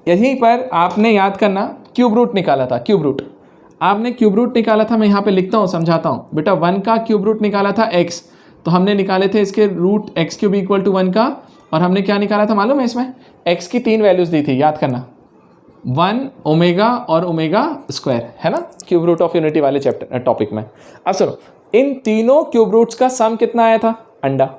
यहीं पर आपने याद करना क्यूब रूट निकाला था, क्यूब रूट आपने क्यूब रूट निकाला था, मैं यहाँ पे लिखता हूँ समझाता हूँ बेटा। 1 का क्यूब रूट निकाला था x, तो हमने निकाले थे इसके root x cube equal to 1 का, और हमने क्या निकाला था मालूम है, इसमें x की 3 वैल्यूज दी थी, याद करना 1 ओमेगा और ओमेगा स्क्वायर, है ना, क्यूब रूट ऑफ यूनिटी वाले चैप्टर टॉपिक में। अब सुनो, इन तीनों क्यूब रूट्स का सम कितना आया था, अंडा,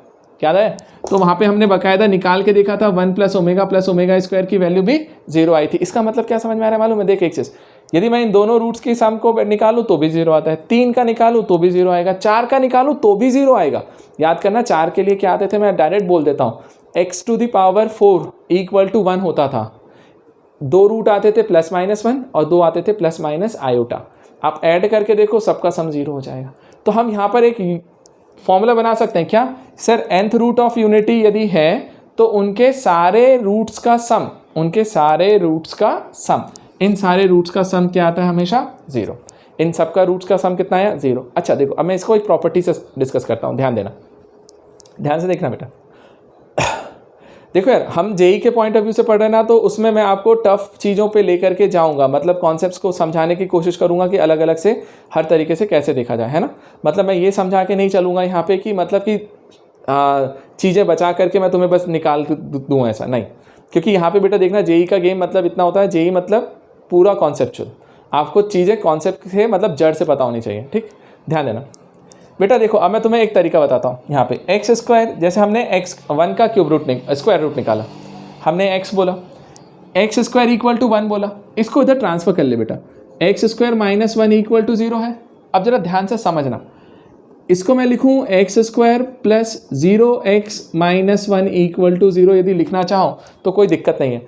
याद है? तो वहाँ पे हमने बकायदा निकाल के देखा था 1 प्लस ओमेगा स्क्वायर की वैल्यू भी 0 आई थी। इसका मतलब क्या समझ में आ रहा है मालूम है? देख एक चीज़, यदि मैं इन दोनों रूट्स की सम को निकालूं तो भी 0 आता है, 3 का निकालूं तो भी 0 आएगा, 4 का निकालूं तो भी 0 आएगा। याद करना 4 के लिए क्या आते थे, मैं डायरेक्ट बोल देता हूँ, x to the power 4 equal to 1 होता था। 2 रूट आते थे +-1 और 2 आते थे ± आयोटा। आप ऐड करके देखो, सबका सम 0 हो जाएगा। तो हम यहाँ पर एक फॉर्मूला बना सकते हैं क्या sir, nth root of unity यदि है तो उनके सारे रूट्स का सम, उनके सारे रूट्स का सम, इन सारे रूट्स का सम क्या आता है, हमेशा 0। इन सब का रूट्स का सम कितना आया, 0। अच्छा देखो, अब मैं इसको एक प्रॉपर्टी से डिस्कस करता हूँ, ध्यान देना, ध्यान से देखना बेटा। देखो यार, हम जेई के पॉइंट ऑफ व्यू से पढ़ रहे हैं ना, तो उसमें मैं आपको टफ चीज़ों पे लेकर के जाऊंगा, मतलब कॉन्सेप्ट्स को समझाने की कोशिश करूंगा कि अलग अलग से हर तरीके से कैसे देखा जाए, है ना। मतलब मैं ये समझा के नहीं चलूंगा यहाँ पे कि मतलब कि चीज़ें बचा करके मैं तुम्हें बस निकाल दूँ, ऐसा नहीं। क्योंकि यहाँ पे बेटा देखना, जेई का गेम मतलब इतना होता है, जेई मतलब पूरा कॉन्सेप्चुअल, आपको चीज़ें कॉन्सेप्ट से मतलब जड़ से पता होनी चाहिए, ठीक, ध्यान देना बेटा। देखो अब मैं तुम्हें एक तरीका बताता हूँ, यहाँ पे एक्स स्क्वायर, जैसे हमने x1 का क्यूब रूट स्क्वायर रूट निकाला, हमने x बोला, एक्स स्क्वायर इक्वल टू 1 बोला, इसको इधर ट्रांसफर कर ले बेटा, एक्स स्क्वायर -1 इक्वल टू 0 है। अब जरा ध्यान से समझना, इसको मैं लिखूँ x square plus 0x -1 equal to 0 यदि लिखना चाहो तो कोई दिक्कत नहीं है।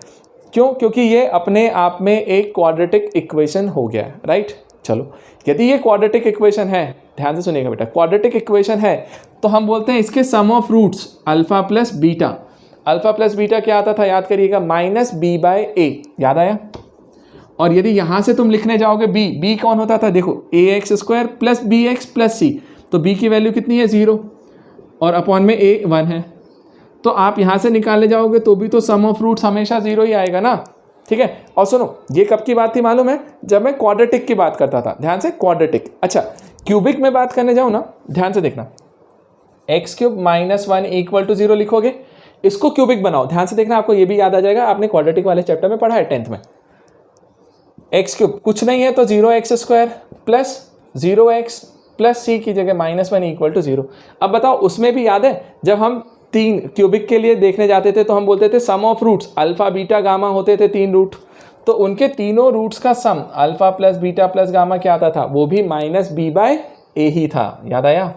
क्यों? क्योंकि ये अपने आप में एक क्वाड्रेटिक इक्वेशन हो गया है, राइट। चलो, यदि ये क्वाड्रेटिक इक्वेशन है, ध्यान से सुनिएगा बेटा, क्वाड्रेटिक इक्वेशन है तो हम बोलते हैं इसके sum of roots alpha plus beta. Alpha plus beta क्या आता था, याद करिएगा, -b/a, याद आया। और यदि यहाँ से तुम लिखने जाओगे b कौन होता था, देखो ax² plus bx plus c, तो b की वैल्यू कितनी है, 0, और अपॉन में a 1 है। तो आप यहाँ से निकालने जाओगे तो भी तो सम ऑफ रूट्स हमेशा 0 ही आएगा ना, ठीक है। और सुनो, ये कब की बात थी मालूम है, जब मैं क्वाड्रेटिक की बात करता था, ध्यान से, क्वाड्रेटिक। अच्छा, क्यूबिक में बात करने जाऊँ ना, ध्यान से देखना, x³ -1 इक्वल टू 0 लिखोगे, इसको क्यूबिक बनाओ, ध्यान से देखना, आपको ये भी याद आ जाएगा, आपने क्वाड्रेटिक वाले चैप्टर में पढ़ा है 10th में। x³ कुछ नहीं है तो 0x² plus 0x plus c की जगह -1 इक्वल टू 0। अब बताओ, उसमें भी याद है जब हम 3 क्यूबिक के लिए देखने जाते थे तो हम बोलते थे sum of roots alpha beta gamma होते थे 3 रूट, तो उनके तीनों रूट्स का sum alpha plus beta plus gamma क्या आता था, वो भी -b/a ही था, याद आया।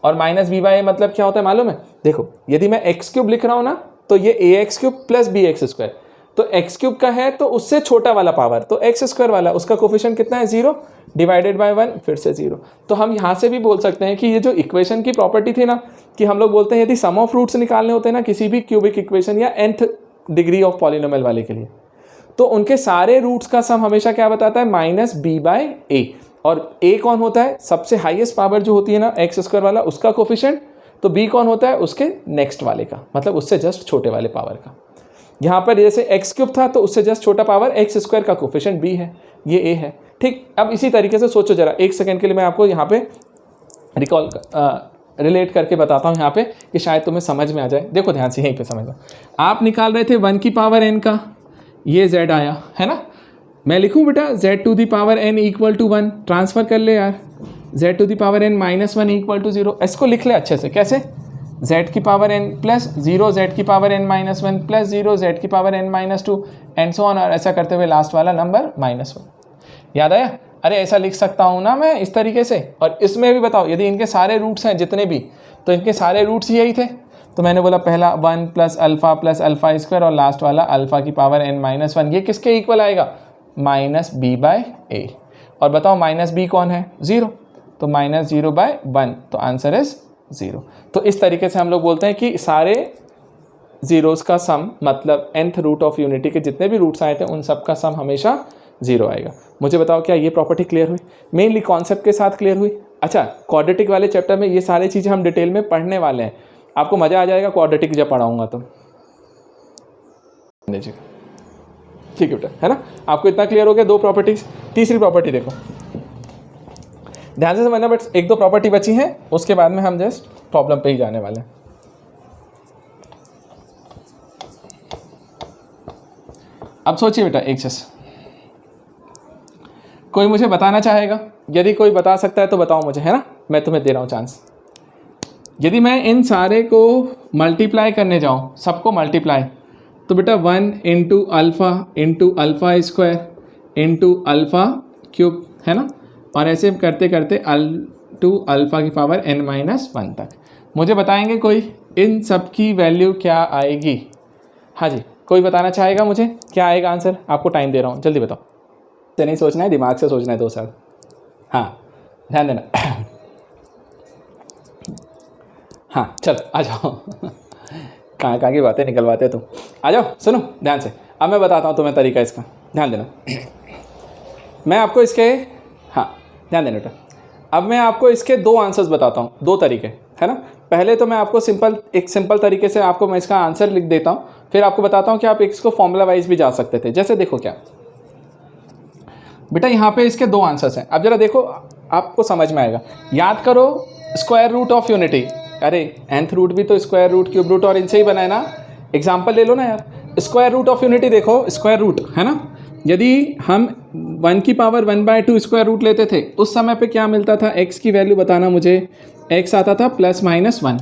और -b/a मतलब क्या होता है मालूम है, देखो यदि मैं x³ लिख रहा हूँ ना, तो ये ax³ प्लस bx², तो x³ का है तो उससे छोटा वाला पावर, तो x² वाला उसका कोफिशिएंट कितना है, 0 डिवाइडेड बाय 1 फिर से 0। तो हम यहाँ से भी बोल सकते हैं कि ये जो इक्वेशन की प्रॉपर्टी थी ना, कि हम लोग बोलते हैं यदि सम ऑफ रूट्स निकालने होते हैं ना किसी भी क्यूबिक इक्वेशन या nth डिग्री ऑफ पॉलिनोमियल वाले के लिए, तो उनके सारे रूट्स का सम हमेशा क्या बताता है, -b/a। और a कौन होता है, सबसे हाईएस्ट पावर जो होती है ना x² वाला, उसका कोफिशिएंट, तो b कौन होता है, उसके नेक्स्ट वाले का, मतलब उससे जस्ट छोटे वाले पावर का। यहाँ पर जैसे x³ था तो उससे जस्ट छोटा पावर x² का कोफिशिएंट b है, ये a है, ठीक। अब इसी तरीके से सोचो जरा, एक सेकंड के लिए मैं आपको यहाँ पे रिकॉल रिलेट करके बताता हूँ यहाँ पे, कि शायद तुम्हें समझ में आ जाए। देखो ध्यान से, यहीं पे समझना, आप निकाल रहे थे 1 की पावर n का, ये z आया है ना, मैं लिखूँ बेटा z to the power n equal to 1, transfer कर ले यार, z to the power n -1 equal to 0, इसको लिख ले अच्छे से, कैसे, z की पावर n प्लस 0 z की पावर n -1 प्लस 0 z की power n -2 and so on, और ऐसा करते हुए लास्ट वाला नंबर -1, याद आया। अरे ऐसा लिख सकता हूँ ना मैं इस तरीके से। और इसमें भी बताओ, यदि इनके सारे रूट्स हैं जितने भी, तो इनके सारे रूट्स यही थे, तो मैंने बोला पहला 1 प्लस अल्फा और लास्ट वाला अल्फा की पावर n -1, ये किसके इक्वल आएगा, -b/a। और बताओ -b कौन है, 0, तो -0/1, तो आंसर इज 0। तो इस तरीके से हम लोग बोलते हैं कि सारे जीरोस का सम, मतलब nth रूट ऑफ यूनिटी के जितने भी रूट्स आए थे उन सब का सम हमेशा 0 आएगा। मुझे बताओ क्या ये प्रॉपर्टी क्लियर हुई, मेनली कॉन्सेप्ट के साथ क्लियर हुई। अच्छा, क्वाड्रेटिक वाले चैप्टर में ये सारी चीज़ें हम डिटेल में पढ़ने वाले हैं, आपको मज़ा आ जाएगा क्वाड्रेटिक जब पढ़ाऊँगा तो। ठीक है बेटा, है ना, आपको इतना क्लियर हो गया। दो प्रॉपर्टीज। तीसरी प्रॉपर्टी देखो, ध्यान से समझना, बट एक दो प्रॉपर्टी बची हैं, उसके बाद में हम जस्ट प्रॉब्लम पे ही जाने वाले हैं। अब सोचिए बेटा एक चीज, कोई मुझे बताना चाहेगा? यदि कोई बता सकता है तो बताओ मुझे, है ना, मैं तुम्हें दे रहा हूं चांस। यदि मैं इन सारे को मल्टीप्लाई करने जाऊं, सबको मल्टीप्लाई, तो बेटा 1 into alpha square into alpha cube, है ना, और ऐसे करते करते टू अल्फ़ा की पावर n-1 तक। मुझे बताएंगे कोई इन सब की वैल्यू क्या आएगी? हाँ जी, कोई बताना चाहेगा मुझे क्या आएगा आंसर? आपको टाइम दे रहा हूँ, जल्दी बताओ। से नहीं सोचना है, दिमाग से सोचना है 2 साल। हाँ, ध्यान देना। हाँ चल आ जाओ। कहाँ की बातें निकलवाते तुम, आ जाओ, सुनो ध्यान से। अब मैं बताता हूँ तुम्हें तरीका इसका, ध्यान देना। मैं आपको इसके, हाँ ध्यान देना बेटा, अब मैं आपको इसके 2 आंसर्स बताता हूँ, 2 तरीके, है ना। पहले तो मैं आपको एक सिंपल तरीके से आपको मैं इसका आंसर लिख देता हूँ, फिर आपको बताता हूँ कि आप इसको फॉर्मूला वाइज भी जा सकते थे। जैसे देखो क्या बेटा, यहाँ पे इसके 2 आंसर्स हैं। अब जरा देखो, आपको समझ में आएगा। याद करो स्क्वायर रूट ऑफ यूनिटी, अरे nth रूट भी तो स्क्वायर रूट, क्यूब रूट और इनसे ही बना है ना। एग्जाम्पल ले लो ना यार, स्क्वायर रूट ऑफ यूनिटी देखो, स्क्वायर रूट, है ना। यदि हम 1 की पावर 1/2 स्क्वायर रूट लेते थे, उस समय पे क्या मिलता था? x की वैल्यू बताना मुझे। x आता था +-1,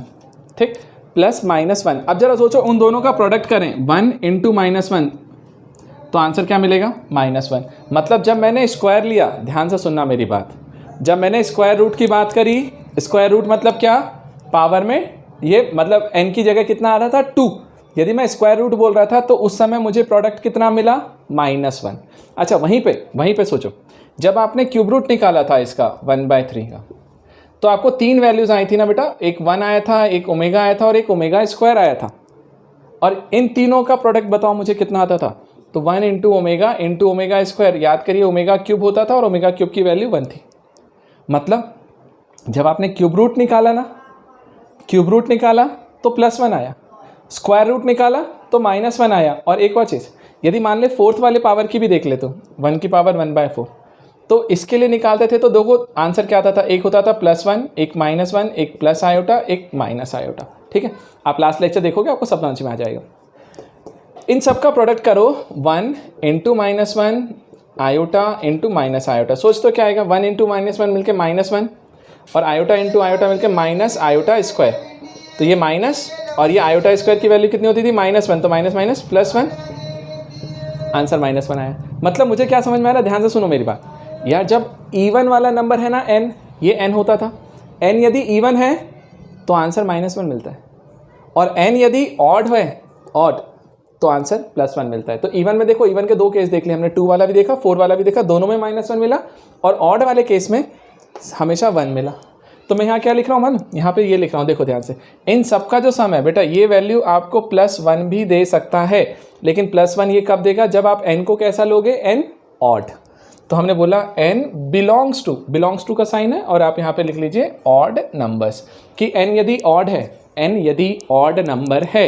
ठीक, +-1। अब जरा सोचो, उन दोनों का प्रोडक्ट करें, 1 इंटू -1, तो आंसर क्या मिलेगा? -1। मतलब जब मैंने स्क्वायर लिया, ध्यान से सुनना मेरी बात, जब मैंने स्क्वायर रूट की बात करी, स्क्वायर रूट मतलब क्या? पावर में, ये मतलब n की जगह कितना आ रहा था? 2। यदि मैं स्क्वायर रूट बोल रहा था तो उस समय मुझे प्रोडक्ट कितना मिला? -1। अच्छा, वहीं पे सोचो, जब आपने क्यूब रूट निकाला था इसका 1/3 का, तो आपको 3 वैल्यूज आई थी ना बेटा, एक 1 आया था, एक ओमेगा आया था और एक ओमेगा स्क्वायर आया था। और इन तीनों का प्रोडक्ट बताओ मुझे कितना आता था? तो 1 इंटू ओमेगा स्क्वायर, याद करिए ओमेगा क्यूब होता था और ओमेगा क्यूब की वैल्यू 1 थी। मतलब जब आपने क्यूब रूट निकाला ना, क्यूब रूट निकाला तो +1 आया, स्क्वायर रूट निकाला तो -1 आया। और एक और चीज़, यदि मान ले 4th वाले पावर की भी देख ले, तो 1 की पावर 1/4, तो इसके लिए निकालते थे तो देखो आंसर क्या आता था? एक होता था +1, एक -1, एक प्लस आयोटा, एक माइनस आयोटा। ठीक है, आप लास्ट लेक्चर देखोगे, आपको सब समझ में आ जाएगा। इन सब का प्रोडक्ट करो, 1 into -1 iota into minus iota. सोच तो क्या आएगा? 1 इंटू -1 मिलकर -1 और आयोटा इंटू आयोटा मिलकर माइनस आयोटा स्क्वायर। तो ये माइनस और ये आयोटा स्क्वायर की वैल्यू कितनी होती थी? -1, तो माइनस +1, आंसर -1 आया। मतलब मुझे क्या समझ में आ रहा है? ध्यान से सुनो मेरी बात यार। जब इवन वाला नंबर है ना n, ये n होता था, n यदि इवन है तो आंसर -1 मिलता है, और n यदि ऑड है, ऑड, तो आंसर +1 मिलता है। तो इवन में देखो, इवन के 2 केस देख लिए हमने, 2 वाला भी देखा, 4 वाला भी देखा, दोनों में -1 मिला, और ऑड वाले केस में हमेशा 1 मिला। तो मैं यहाँ क्या लिख रहा हूँ मालूम? यहाँ पे ये लिख रहा हूँ, देखो ध्यान से, इन सब का जो सम है बेटा, ये वैल्यू आपको +1 भी दे सकता है, लेकिन +1 ये कब देगा? जब आप n को कैसा लोगे? n odd. तो हमने बोला n बिलोंग्स टू का साइन है, और आप यहाँ पे लिख लीजिए ऑड नंबर्स, कि n यदि ऑड है, n यदि ऑड नंबर है,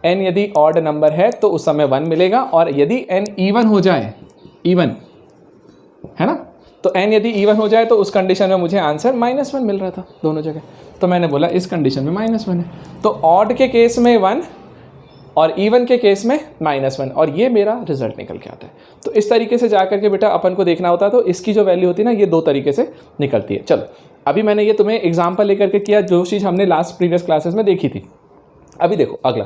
n यदि ऑड नंबर है तो उस समय 1 मिलेगा, और यदि n इवन हो जाए, इवन है ना, तो n यदि इवन हो जाए तो उस कंडीशन में मुझे आंसर -1 मिल रहा था दोनों जगह। तो मैंने बोला इस कंडीशन में -1 है, तो ऑड के केस में 1 और इवन के केस में -1, और ये मेरा रिजल्ट निकल के आता है। तो इस तरीके से जाकर के बेटा अपन को देखना होता है, तो इसकी जो वैल्यू होती है ना, ये 2 तरीके से निकलती है। चलो, अभी मैंने ये तुम्हें एग्जाम्पल लेकर के किया, जो चीज़ हमने लास्ट प्रीवियस क्लासेस में देखी थी। अभी देखो अगला,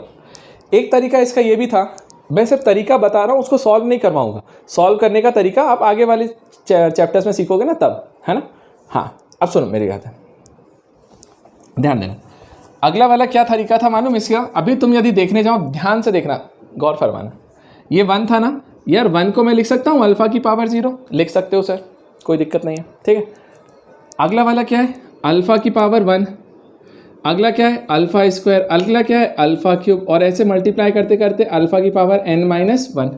एक तरीका इसका ये भी था, मैं सिर्फ तरीका बता रहा हूँ, उसको सॉल्व नहीं करवाऊंगा। सॉल्व करने का तरीका आप आगे वाले चैप्टर्स में सीखोगे ना तब, है ना। हाँ, अब सुनो मेरी बात है, ध्यान देना। अगला वाला क्या तरीका था मालूम इसका? अभी तुम यदि देखने जाओ, ध्यान से देखना, गौर फरमाना। ये 1 था ना यार, 1 को मैं लिख सकता हूँ अल्फ़ा की पावर 0, लिख सकते हो सर, कोई दिक्कत नहीं है, ठीक है। अगला वाला क्या है? अल्फ़ा की पावर 1। अगला क्या है? Alpha square. अगला क्या है? Alpha cube. और ऐसे मल्टीप्लाई करते करते अल्फ़ा की पावर n-1।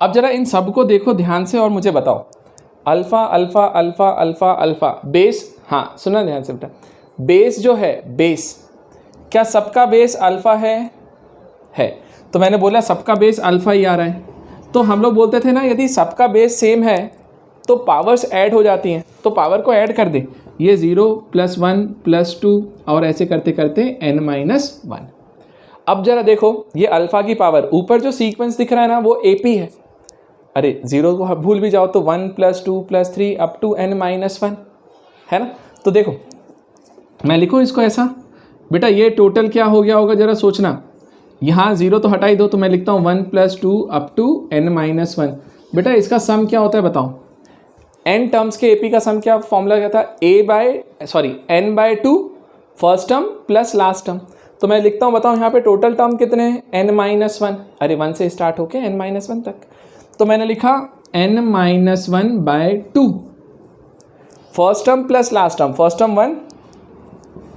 अब जरा इन सब को देखो ध्यान से और मुझे बताओ, alpha alpha alpha alpha alpha base, हाँ सुना ध्यान से बेटा, बेस जो है, बेस क्या सबका बेस अल्फ़ा है। तो मैंने बोला सबका बेस अल्फ़ा ही आ रहा है। तो हम लोग बोलते थे ना यदि सबका बेस सेम है तो पावर्स ऐड हो जाती हैं, तो पावर को ऐड कर दे, ये 0 + 1 + 2 और ऐसे करते करते n-1। अब जरा देखो ये अल्फ़ा की पावर, ऊपर जो सीक्वेंस दिख रहा है ना वो AP है। अरे 0 को भूल भी जाओ तो 1 + 2 + 3 अप टू n-1 है ना। तो देखो मैं लिखूँ इसको ऐसा, बेटा ये टोटल क्या हो गया होगा जरा सोचना, यहाँ 0 तो हटा ही दो, तो मैं लिखता हूँ 1 + 2 अप टू n-1। बेटा इसका सम क्या होता है बताओ, n टर्म्स के AP का सम क्या फॉर्मूला क्या था, n/2 first term plus last term. तो मैं लिखता हूँ बताओ यहाँ पे टोटल टर्म कितने हैं n-1, अरे 1 से स्टार्ट होके n-1 तक। तो मैंने लिखा n-1/2 first term plus last term, first term 1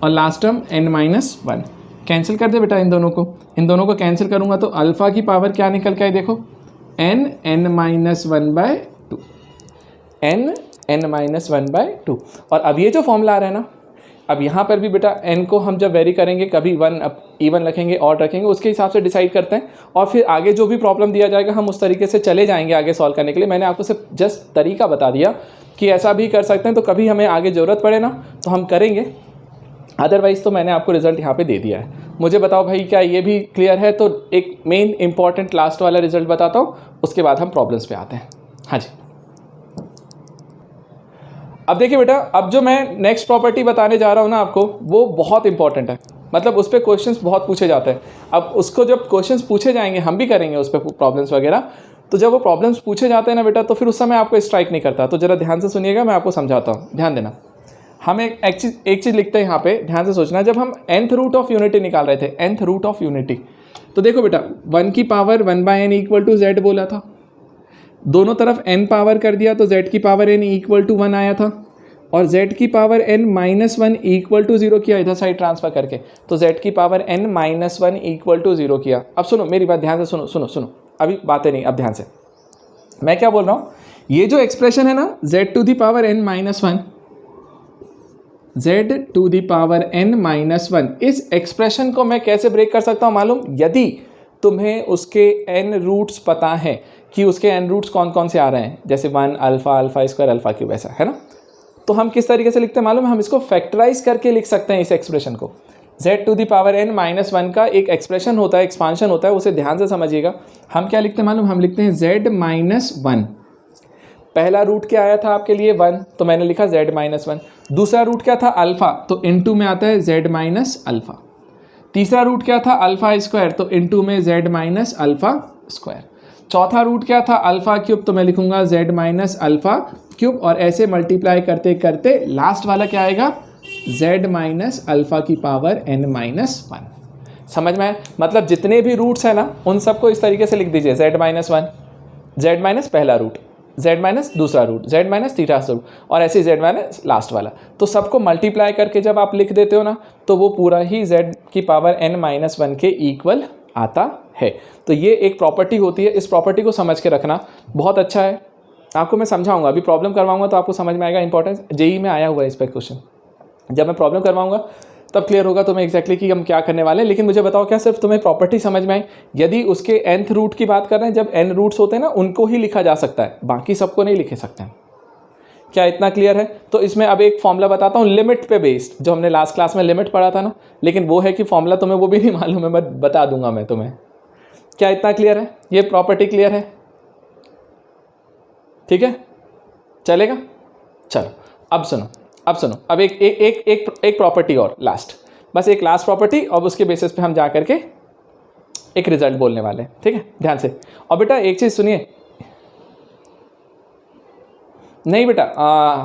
और लास्ट टर्म n-1। कैंसिल कर दे बेटा इन दोनों को कैंसिल करूँगा तो अल्फ़ा की पावर क्या निकल के आई देखो, n-1/2 n-1/2। और अब ये जो फॉर्मूला आ रहा है ना, अब यहाँ पर भी बेटा n को हम जब वेरी करेंगे, कभी 1 इवन रखेंगे ऑड रखेंगे, उसके हिसाब से डिसाइड करते हैं और फिर आगे जो भी प्रॉब्लम दिया जाएगा हम उस तरीके से चले जाएंगे आगे सॉल्व करने के लिए। मैंने आपको सिर्फ जस्ट तरीका बता दिया कि ऐसा भी कर सकते हैं, तो कभी हमें आगे ज़रूरत पड़े ना तो हम करेंगे, अदरवाइज़ तो मैंने आपको रिजल्ट यहाँ पे दे दिया है। मुझे बताओ भाई क्या ये भी क्लियर है। तो एक मेन इंपॉर्टेंट लास्ट वाला रिजल्ट बताता हूँ, उसके बाद हम प्रॉब्लम्स पे आते हैं। हाँ जी, अब देखिए बेटा, अब जो मैं नेक्स्ट प्रॉपर्टी बताने जा रहा हूँ ना आपको, वो बहुत इंपॉर्टेंट है, मतलब उस पर क्वेश्चंस बहुत पूछे जाते हैं। अब उसको जब क्वेश्चंस पूछे जाएंगे, हम भी करेंगे उस पर प्रॉब्लम्स वगैरह, तो जब वो प्रॉब्लम्स पूछे जाते हैं ना बेटा, तो फिर उस समय आपको स्ट्राइक नहीं करता। तो ज़रा ध्यान से सुनिएगा, मैं आपको समझाता हूँ, ध्यान देना। हम एक चीज़ लिखते हैं यहाँ पे, ध्यान से सोचना। जब हम nth रूट ऑफ यूनिटी निकाल रहे थे, nth रूट ऑफ यूनिटी, तो देखो बेटा 1 की पावर 1/n = z बोला था, दोनों तरफ n पावर कर दिया तो z की पावर n = 1 आया था, और z की पावर n-1 = 0 किया इधर साइड ट्रांसफर करके, तो z की पावर n-1 = 0 किया। अब सुनो मेरी बात ध्यान से, सुनो अभी बातें नहीं, अब ध्यान से मैं क्या बोल रहा हूँ। ये जो एक्सप्रेशन है ना z⁴ n-1, z⁴ n-1, इस एक्सप्रेशन को मैं कैसे ब्रेक कर सकता हूँ मालूम, यदि तुम्हें उसके n रूट्स पता है कि उसके n रूट्स कौन कौन से आ रहे हैं, जैसे 1 alpha, alpha square, alpha cube, ऐसा है ना। तो हम किस तरीके से लिखते हैं मालूम, हम इसको फैक्टराइज करके लिख सकते हैं इस एक्सप्रेशन को। z⁴ n-1 का एक एक्सप्रेशन होता है, एक्सपांशन होता है, उसे ध्यान से समझिएगा। हम क्या लिखते हैं मालूम, हम लिखते हैं z-1। पहला रूट क्या आया था आपके लिए 1, तो मैंने लिखा z-1। दूसरा रूट क्या था अल्फ़ा, तो इनटू में आता है z-अल्फ़ा। तीसरा रूट क्या था अल्फ़ा स्क्वायर, तो इनटू में z-अल्फ़ा स्क्वायर। चौथा रूट क्या था अल्फ़ा क्यूब, तो मैं लिखूंगा z-अल्फ़ा क्यूब, और ऐसे मल्टीप्लाई करते करते लास्ट वाला क्या आएगा, z-अल्फ़ा की पावर n-1। समझ में आया? मतलब जितने भी रूट्स हैं ना उन सबको इस तरीके से लिख दीजिए, z-1, z- पहला रूट, z- दूसरा रूट, z- तीसरा रूट, और ऐसे z- लास्ट वाला। तो सबको मल्टीप्लाई करके जब आप लिख देते हो ना, तो वो पूरा ही z की पावर n-1 के इक्वल आता है। तो ये एक प्रॉपर्टी होती है, इस प्रॉपर्टी को समझ के रखना बहुत अच्छा है। आपको मैं समझाऊंगा, अभी प्रॉब्लम करवाऊंगा तो आपको समझ में आएगा। इंपॉर्टेंस जेई में आया हुआ है इस पर क्वेश्चन, जब मैं प्रॉब्लम करवाऊंगा तब क्लियर होगा तुम्हें एग्जैक्टली कि हम क्या करने वाले हैं। लेकिन मुझे बताओ क्या सिर्फ तुम्हें प्रॉपर्टी समझ में आई? यदि उसके nth रूट की बात कर रहे हैं, जब n रूट्स होते हैं ना उनको ही लिखा जा सकता है, बाकी सबको नहीं लिखे सकते हैं। क्या इतना क्लियर है? तो इसमें अब एक फॉर्मूला बताता हूँ लिमिट पे बेस्ड, जो हमने लास्ट क्लास में लिमिट पढ़ा था ना, लेकिन वो है कि फॉर्मूला तुम्हें वो भी नहीं मालूम है, मैं बता दूंगा मैं तुम्हें। क्या इतना क्लियर है? ये प्रॉपर्टी क्लियर है? ठीक है, चलेगा? चलो अब सुनो, अब एक प्रॉपर्टी और लास्ट, बस एक लास्ट प्रॉपर्टी, और उसके बेसिस पे हम जा करके एक रिजल्ट बोलने वाले हैं। ठीक है, ध्यान से। और बेटा एक चीज़ सुनिए, नहीं बेटा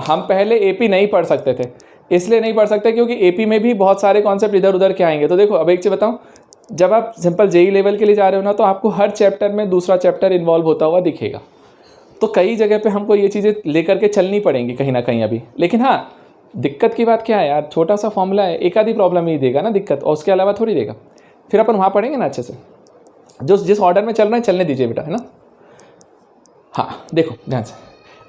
हम पहले एपी नहीं पढ़ सकते थे, इसलिए नहीं पढ़ सकते क्योंकि एपी में भी बहुत सारे कॉन्सेप्ट इधर उधर के आएंगे। तो देखो अब एक चीज़ बताऊँ, जब आप सिंपल जेई लेवल के लिए जा रहे हो ना, तो आपको हर चैप्टर में दूसरा चैप्टर इन्वॉल्व होता हुआ दिखेगा। तो कई जगह पे हमको ये चीज़ें लेकर के चलनी पड़ेंगी कहीं ना कहीं अभी। लेकिन हाँ, दिक्कत की बात क्या है यार, छोटा सा फॉर्मूला है, एक आधी प्रॉब्लम ही देगा ना दिक्कत, और उसके अलावा थोड़ी देगा। फिर अपन वहाँ पढ़ेंगे ना अच्छे से, जो जिस ऑर्डर में चल रहे हैं चलने दीजिए बेटा, है ना। हाँ देखो ध्यान से,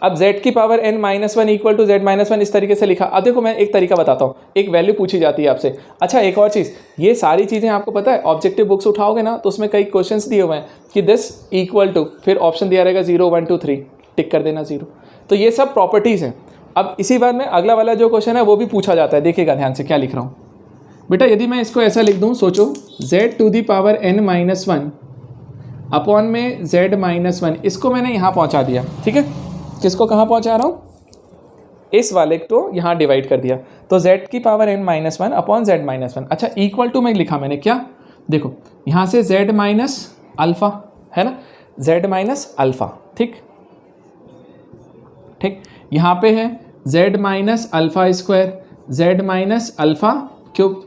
अब z की power n minus one equal to z minus one इस तरीके से लिखा। अब देखो मैं एक तरीका बताता हूँ, एक वैल्यू पूछी जाती है आपसे। अच्छा एक और चीज़, ये सारी चीज़ें आपको पता है ऑब्जेक्टिव बुक्स उठाओगे ना तो उसमें कई क्वेश्चंस दिए हुए हैं कि दिस इक्वल टू, फिर ऑप्शन दिया रहेगा 0 1 2 3, टिक कर देना 0। तो ये सब प्रॉपर्टीज़ हैं। अब इसी बार में अगला वाला जो क्वेश्चन है वो भी पूछा जाता है, देखिएगा ध्यान से क्या लिख रहा हूँ बेटा। यदि मैं इसको ऐसा लिख दूँ, सोचो z to the power n minus one upon में z माइनस वन, इसको मैंने यहाँ पहुँचा दिया, ठीक है। किसको कहाँ पहुँचा रहा हूँ, इस वाले को यहाँ डिवाइड कर दिया, तो z की power n minus one upon z minus one. अच्छा इक्वल टू में लिखा मैंने क्या, देखो यहाँ से z माइनस अल्फ़ा है ना, z माइनस अल्फ़ा, ठीक ठीक। यहाँ पे है z minus alpha square, z minus alpha cube,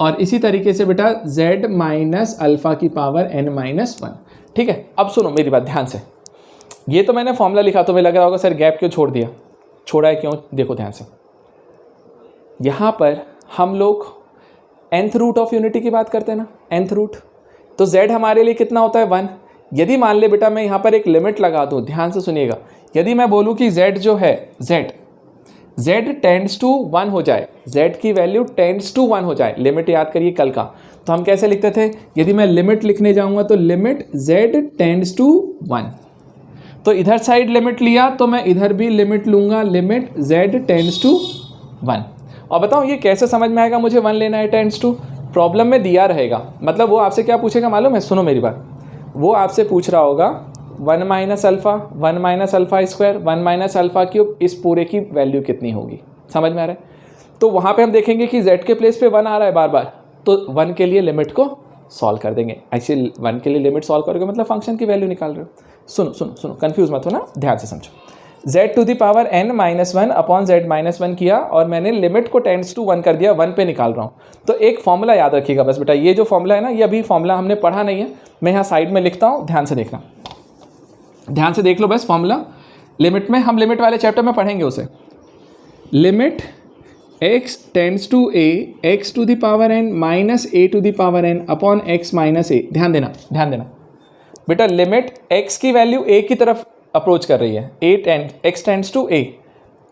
और इसी तरीके से बेटा z माइनस अल्फ़ा की पावर n माइनस वन, ठीक है। अब सुनो मेरी बात ध्यान से, ये तो मैंने फॉर्मूला लिखा, तो मैं लग रहा होगा सर गैप क्यों छोड़ दिया, छोड़ा है क्यों, देखो ध्यान से। यहाँ पर हम लोग nth रूट ऑफ यूनिटी की बात करते हैं ना, nth रूट, तो z हमारे लिए कितना होता है 1। यदि मान ले बेटा मैं यहाँ पर एक लिमिट लगा दूँ, ध्यान से सुनिएगा, यदि मैं बोलूँ कि z जो है z टेंड्स टू 1 हो जाए, z की वैल्यू टेंड्स टू 1 हो जाए, लिमिट याद करिए कल का, तो हम कैसे लिखते थे, यदि मैं लिमिट लिखने जाऊँगा तो लिमिट z टेंड्स टू 1, तो इधर साइड लिमिट लिया तो मैं इधर भी लिमिट लूँगा, लिमिट z टेंड्स टू 1। और बताओ ये कैसे समझ में आएगा मुझे 1 लेना है टेंड्स टू, प्रॉब्लम में दिया रहेगा, मतलब वो आपसे क्या पूछेगा मालूम है, सुनो मेरी बात, वो आपसे पूछ रहा होगा 1 minus alpha, 1 minus alpha square, 1 minus alpha cube, इस पूरे की वैल्यू कितनी होगी, समझ में आ रहा है। तो वहाँ पे हम देखेंगे कि z के प्लेस पे 1 आ रहा है बार बार, तो 1 के लिए लिमिट को सॉल्व कर देंगे। ऐसे 1 के लिए लिमिट सॉल्व करोगे मतलब फंक्शन की वैल्यू निकाल रहे हो। सुनो सुनो सुनो, कन्फ्यूज मत हो ना, ध्यान से समझो। z to the power n minus one upon z minus one किया, और मैंने लिमिट को टेंड्स टू 1 कर दिया, 1 पे निकाल रहा हूँ। तो एक फॉर्मूला याद रखिएगा बस बेटा, ये जो फॉर्मूला है ना, ये अभी फॉर्मूला हमने पढ़ा नहीं है, मैं यहाँ साइड में लिखता हूँ, ध्यान से देखना, ध्यान से देख लो बस फॉर्मूला। लिमिट में हम लिमिट वाले चैप्टर में पढ़ेंगे उसे, limit x tends to a x to the power n minus a to the power n upon x minus a। ध्यान देना ध्यान देना बेटा, लिमिट x की वैल्यू a की तरफ अप्रोच कर रही है, x tends to a,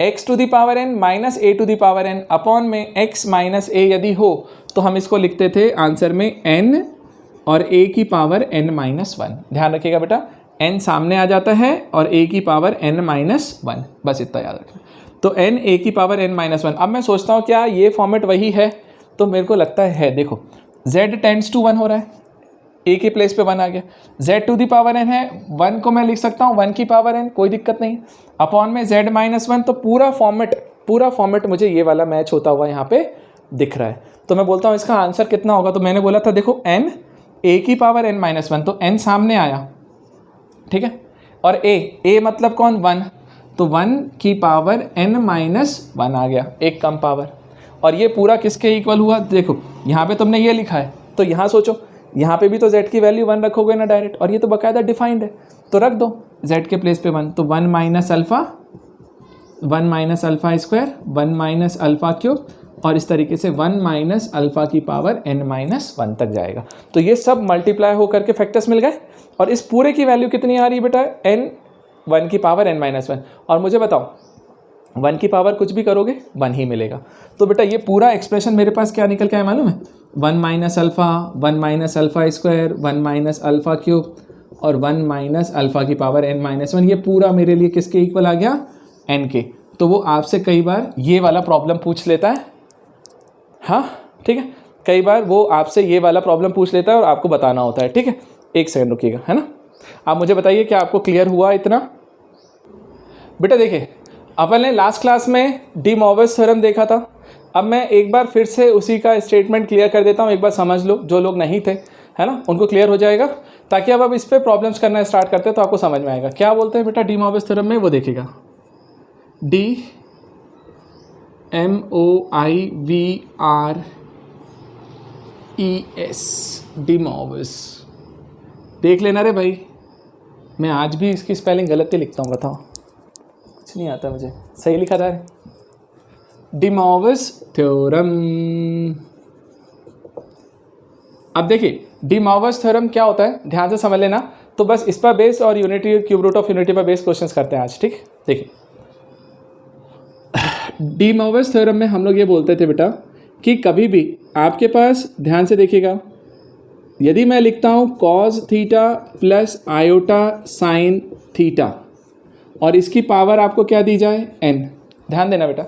x to the power n minus a to the power n upon में x माइनस a यदि हो तो हम इसको लिखते थे आंसर में n और a की पावर n माइनस वन। ध्यान रखिएगा बेटा, n सामने आ जाता है और a की पावर n माइनस वन, बस इतना याद रखना। तो n a की पावर n माइनस वन। अब मैं सोचता हूँ क्या ये फॉर्मेट वही है, तो मेरे को लगता है देखो z टेंड्स टू 1 हो रहा है, a के प्लेस पे 1 आ गया, z to the power n है, 1 को मैं लिख सकता हूँ 1 की पावर n, कोई दिक्कत नहीं, अपॉन में z माइनस वन। तो पूरा फॉर्मेट मुझे ये वाला मैच होता हुआ यहाँ पे दिख रहा है। तो मैं बोलता हूँ इसका आंसर कितना होगा, तो मैंने बोला था देखो n a की पावर n माइनस वन, तो n सामने आया, ठीक है, और a मतलब कौन 1, तो 1 की पावर n माइनस वन आ गया, एक कम पावर। और ये पूरा किसके इक्वल हुआ, देखो यहाँ पे तुमने ये लिखा है, तो यहाँ सोचो यहाँ पे भी तो z की वैल्यू 1 रखोगे ना डायरेक्ट, और ये तो बाकायदा डिफाइंड है, तो रख दो z के प्लेस पे 1, तो 1 minus alpha, 1 minus alpha square, 1 minus alpha cube, और इस तरीके से 1 माइनस अल्फ़ा की पावर n माइनस वन तक जाएगा। तो ये सब मल्टीप्लाई होकर के फैक्टर्स मिल गए, और इस पूरे की वैल्यू कितनी आ रही है बेटा, n 1 की पावर n माइनस वन। और मुझे बताओ 1 की पावर कुछ भी करोगे 1 ही मिलेगा। तो बेटा ये पूरा एक्सप्रेशन मेरे पास क्या निकल के आया मालूम है, 1 minus alpha, 1 minus alpha square, 1 minus alpha cube, और 1 माइनस अल्फ़ा की पावर n माइनस वन। ये पूरा मेरे लिए किसके इक्वल आ गया, n के। तो वो आपसे कई बार ये वाला प्रॉब्लम पूछ लेता है, हाँ ठीक है, कई बार वो आपसे ये वाला प्रॉब्लम पूछ लेता है और आपको बताना होता है, ठीक है। एक सेकंड रुकिएगा, है ना। आप मुझे बताइए क्या आपको क्लियर हुआ इतना। बेटा देखिए अपन ने लास्ट क्लास में डी मॉर्विस थ्योरम देखा था, अब मैं एक बार फिर से उसी का स्टेटमेंट क्लियर कर देता हूँ, एक बार समझ लो, जो लोग नहीं थे है ना उनको क्लियर हो जाएगा, ताकि अब इस पर प्रॉब्लम्स करना स्टार्ट करते हैं तो आपको समझ में आएगा क्या बोलते हैं बेटा डी मॉर्विस थ्योरम में। वो देखिएगा डी MOIVRES, डी मॉर्विस। देख लेना रे भाई, मैं आज भी इसकी स्पेलिंग गलत ही लिखता हूँ, बताओ कुछ नहीं आता मुझे, सही लिखा था डी मॉर्विस थ्योरम। अब देखिए डी मॉर्विस थ्योरम क्या होता है, ध्यान से समझ लेना। तो बस इस पर बेस और unity, cube root of unity पर बेस क्वेश्चंस करते हैं आज, ठीक। देखिए डी मोविस थ्योरम में हम लोग ये बोलते थे बेटा कि कभी भी आपके पास, ध्यान से देखिएगा, यदि मैं लिखता हूँ cos theta plus iota sine theta और इसकी पावर आपको क्या दी जाए n, ध्यान देना बेटा,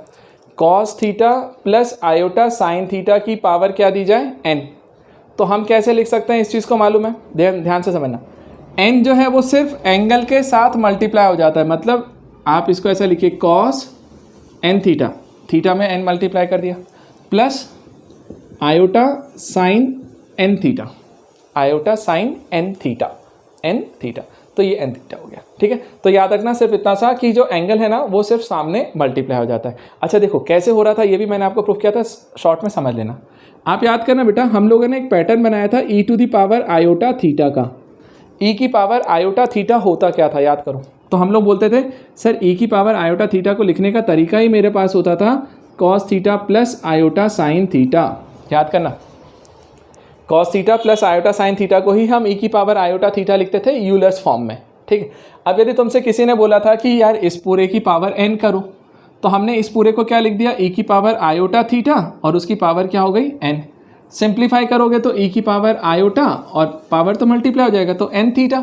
cos theta plus iota sine theta की पावर क्या दी जाए n, तो हम कैसे लिख सकते हैं इस चीज़ को मालूम है, ध्यान से समझना, n जो है वो सिर्फ एंगल के साथ मल्टीप्लाई हो जाता है, मतलब आप इसको ऐसा लिखिए कॉस n थीटा, थीटा में n मल्टीप्लाई कर दिया, plus iota sine n theta, iota sine n theta, तो ये n थीटा हो गया। ठीक है, तो याद रखना सिर्फ इतना सा कि जो एंगल है ना वो सिर्फ सामने मल्टीप्लाई हो जाता है। अच्छा देखो कैसे हो रहा था, ये भी मैंने आपको प्रूफ किया था, शॉर्ट में समझ लेना। आप याद करना बेटा, हम लोगों ने एक पैटर्न बनाया था e to the power iota theta का। e की पावर आयोटा थीटा होता क्या था, याद करो। तो हम लोग बोलते थे सर e की पावर आयोटा थीटा को लिखने का तरीका ही मेरे पास होता था cos theta plus iota sine theta. याद करना, cos theta plus iota sine theta को ही हम e की पावर आयोटा थीटा लिखते थे यूलर्स फॉर्म में। ठीक है, अब यदि तुमसे किसी ने बोला था कि यार इस पूरे की पावर n करो, तो हमने इस पूरे को क्या लिख दिया, e की पावर आयोटा थीटा और उसकी पावर क्या हो गई n। सिंप्लीफाई करोगे तो e की पावर आयोटा और पावर तो मल्टीप्लाई हो जाएगा तो n थीटा,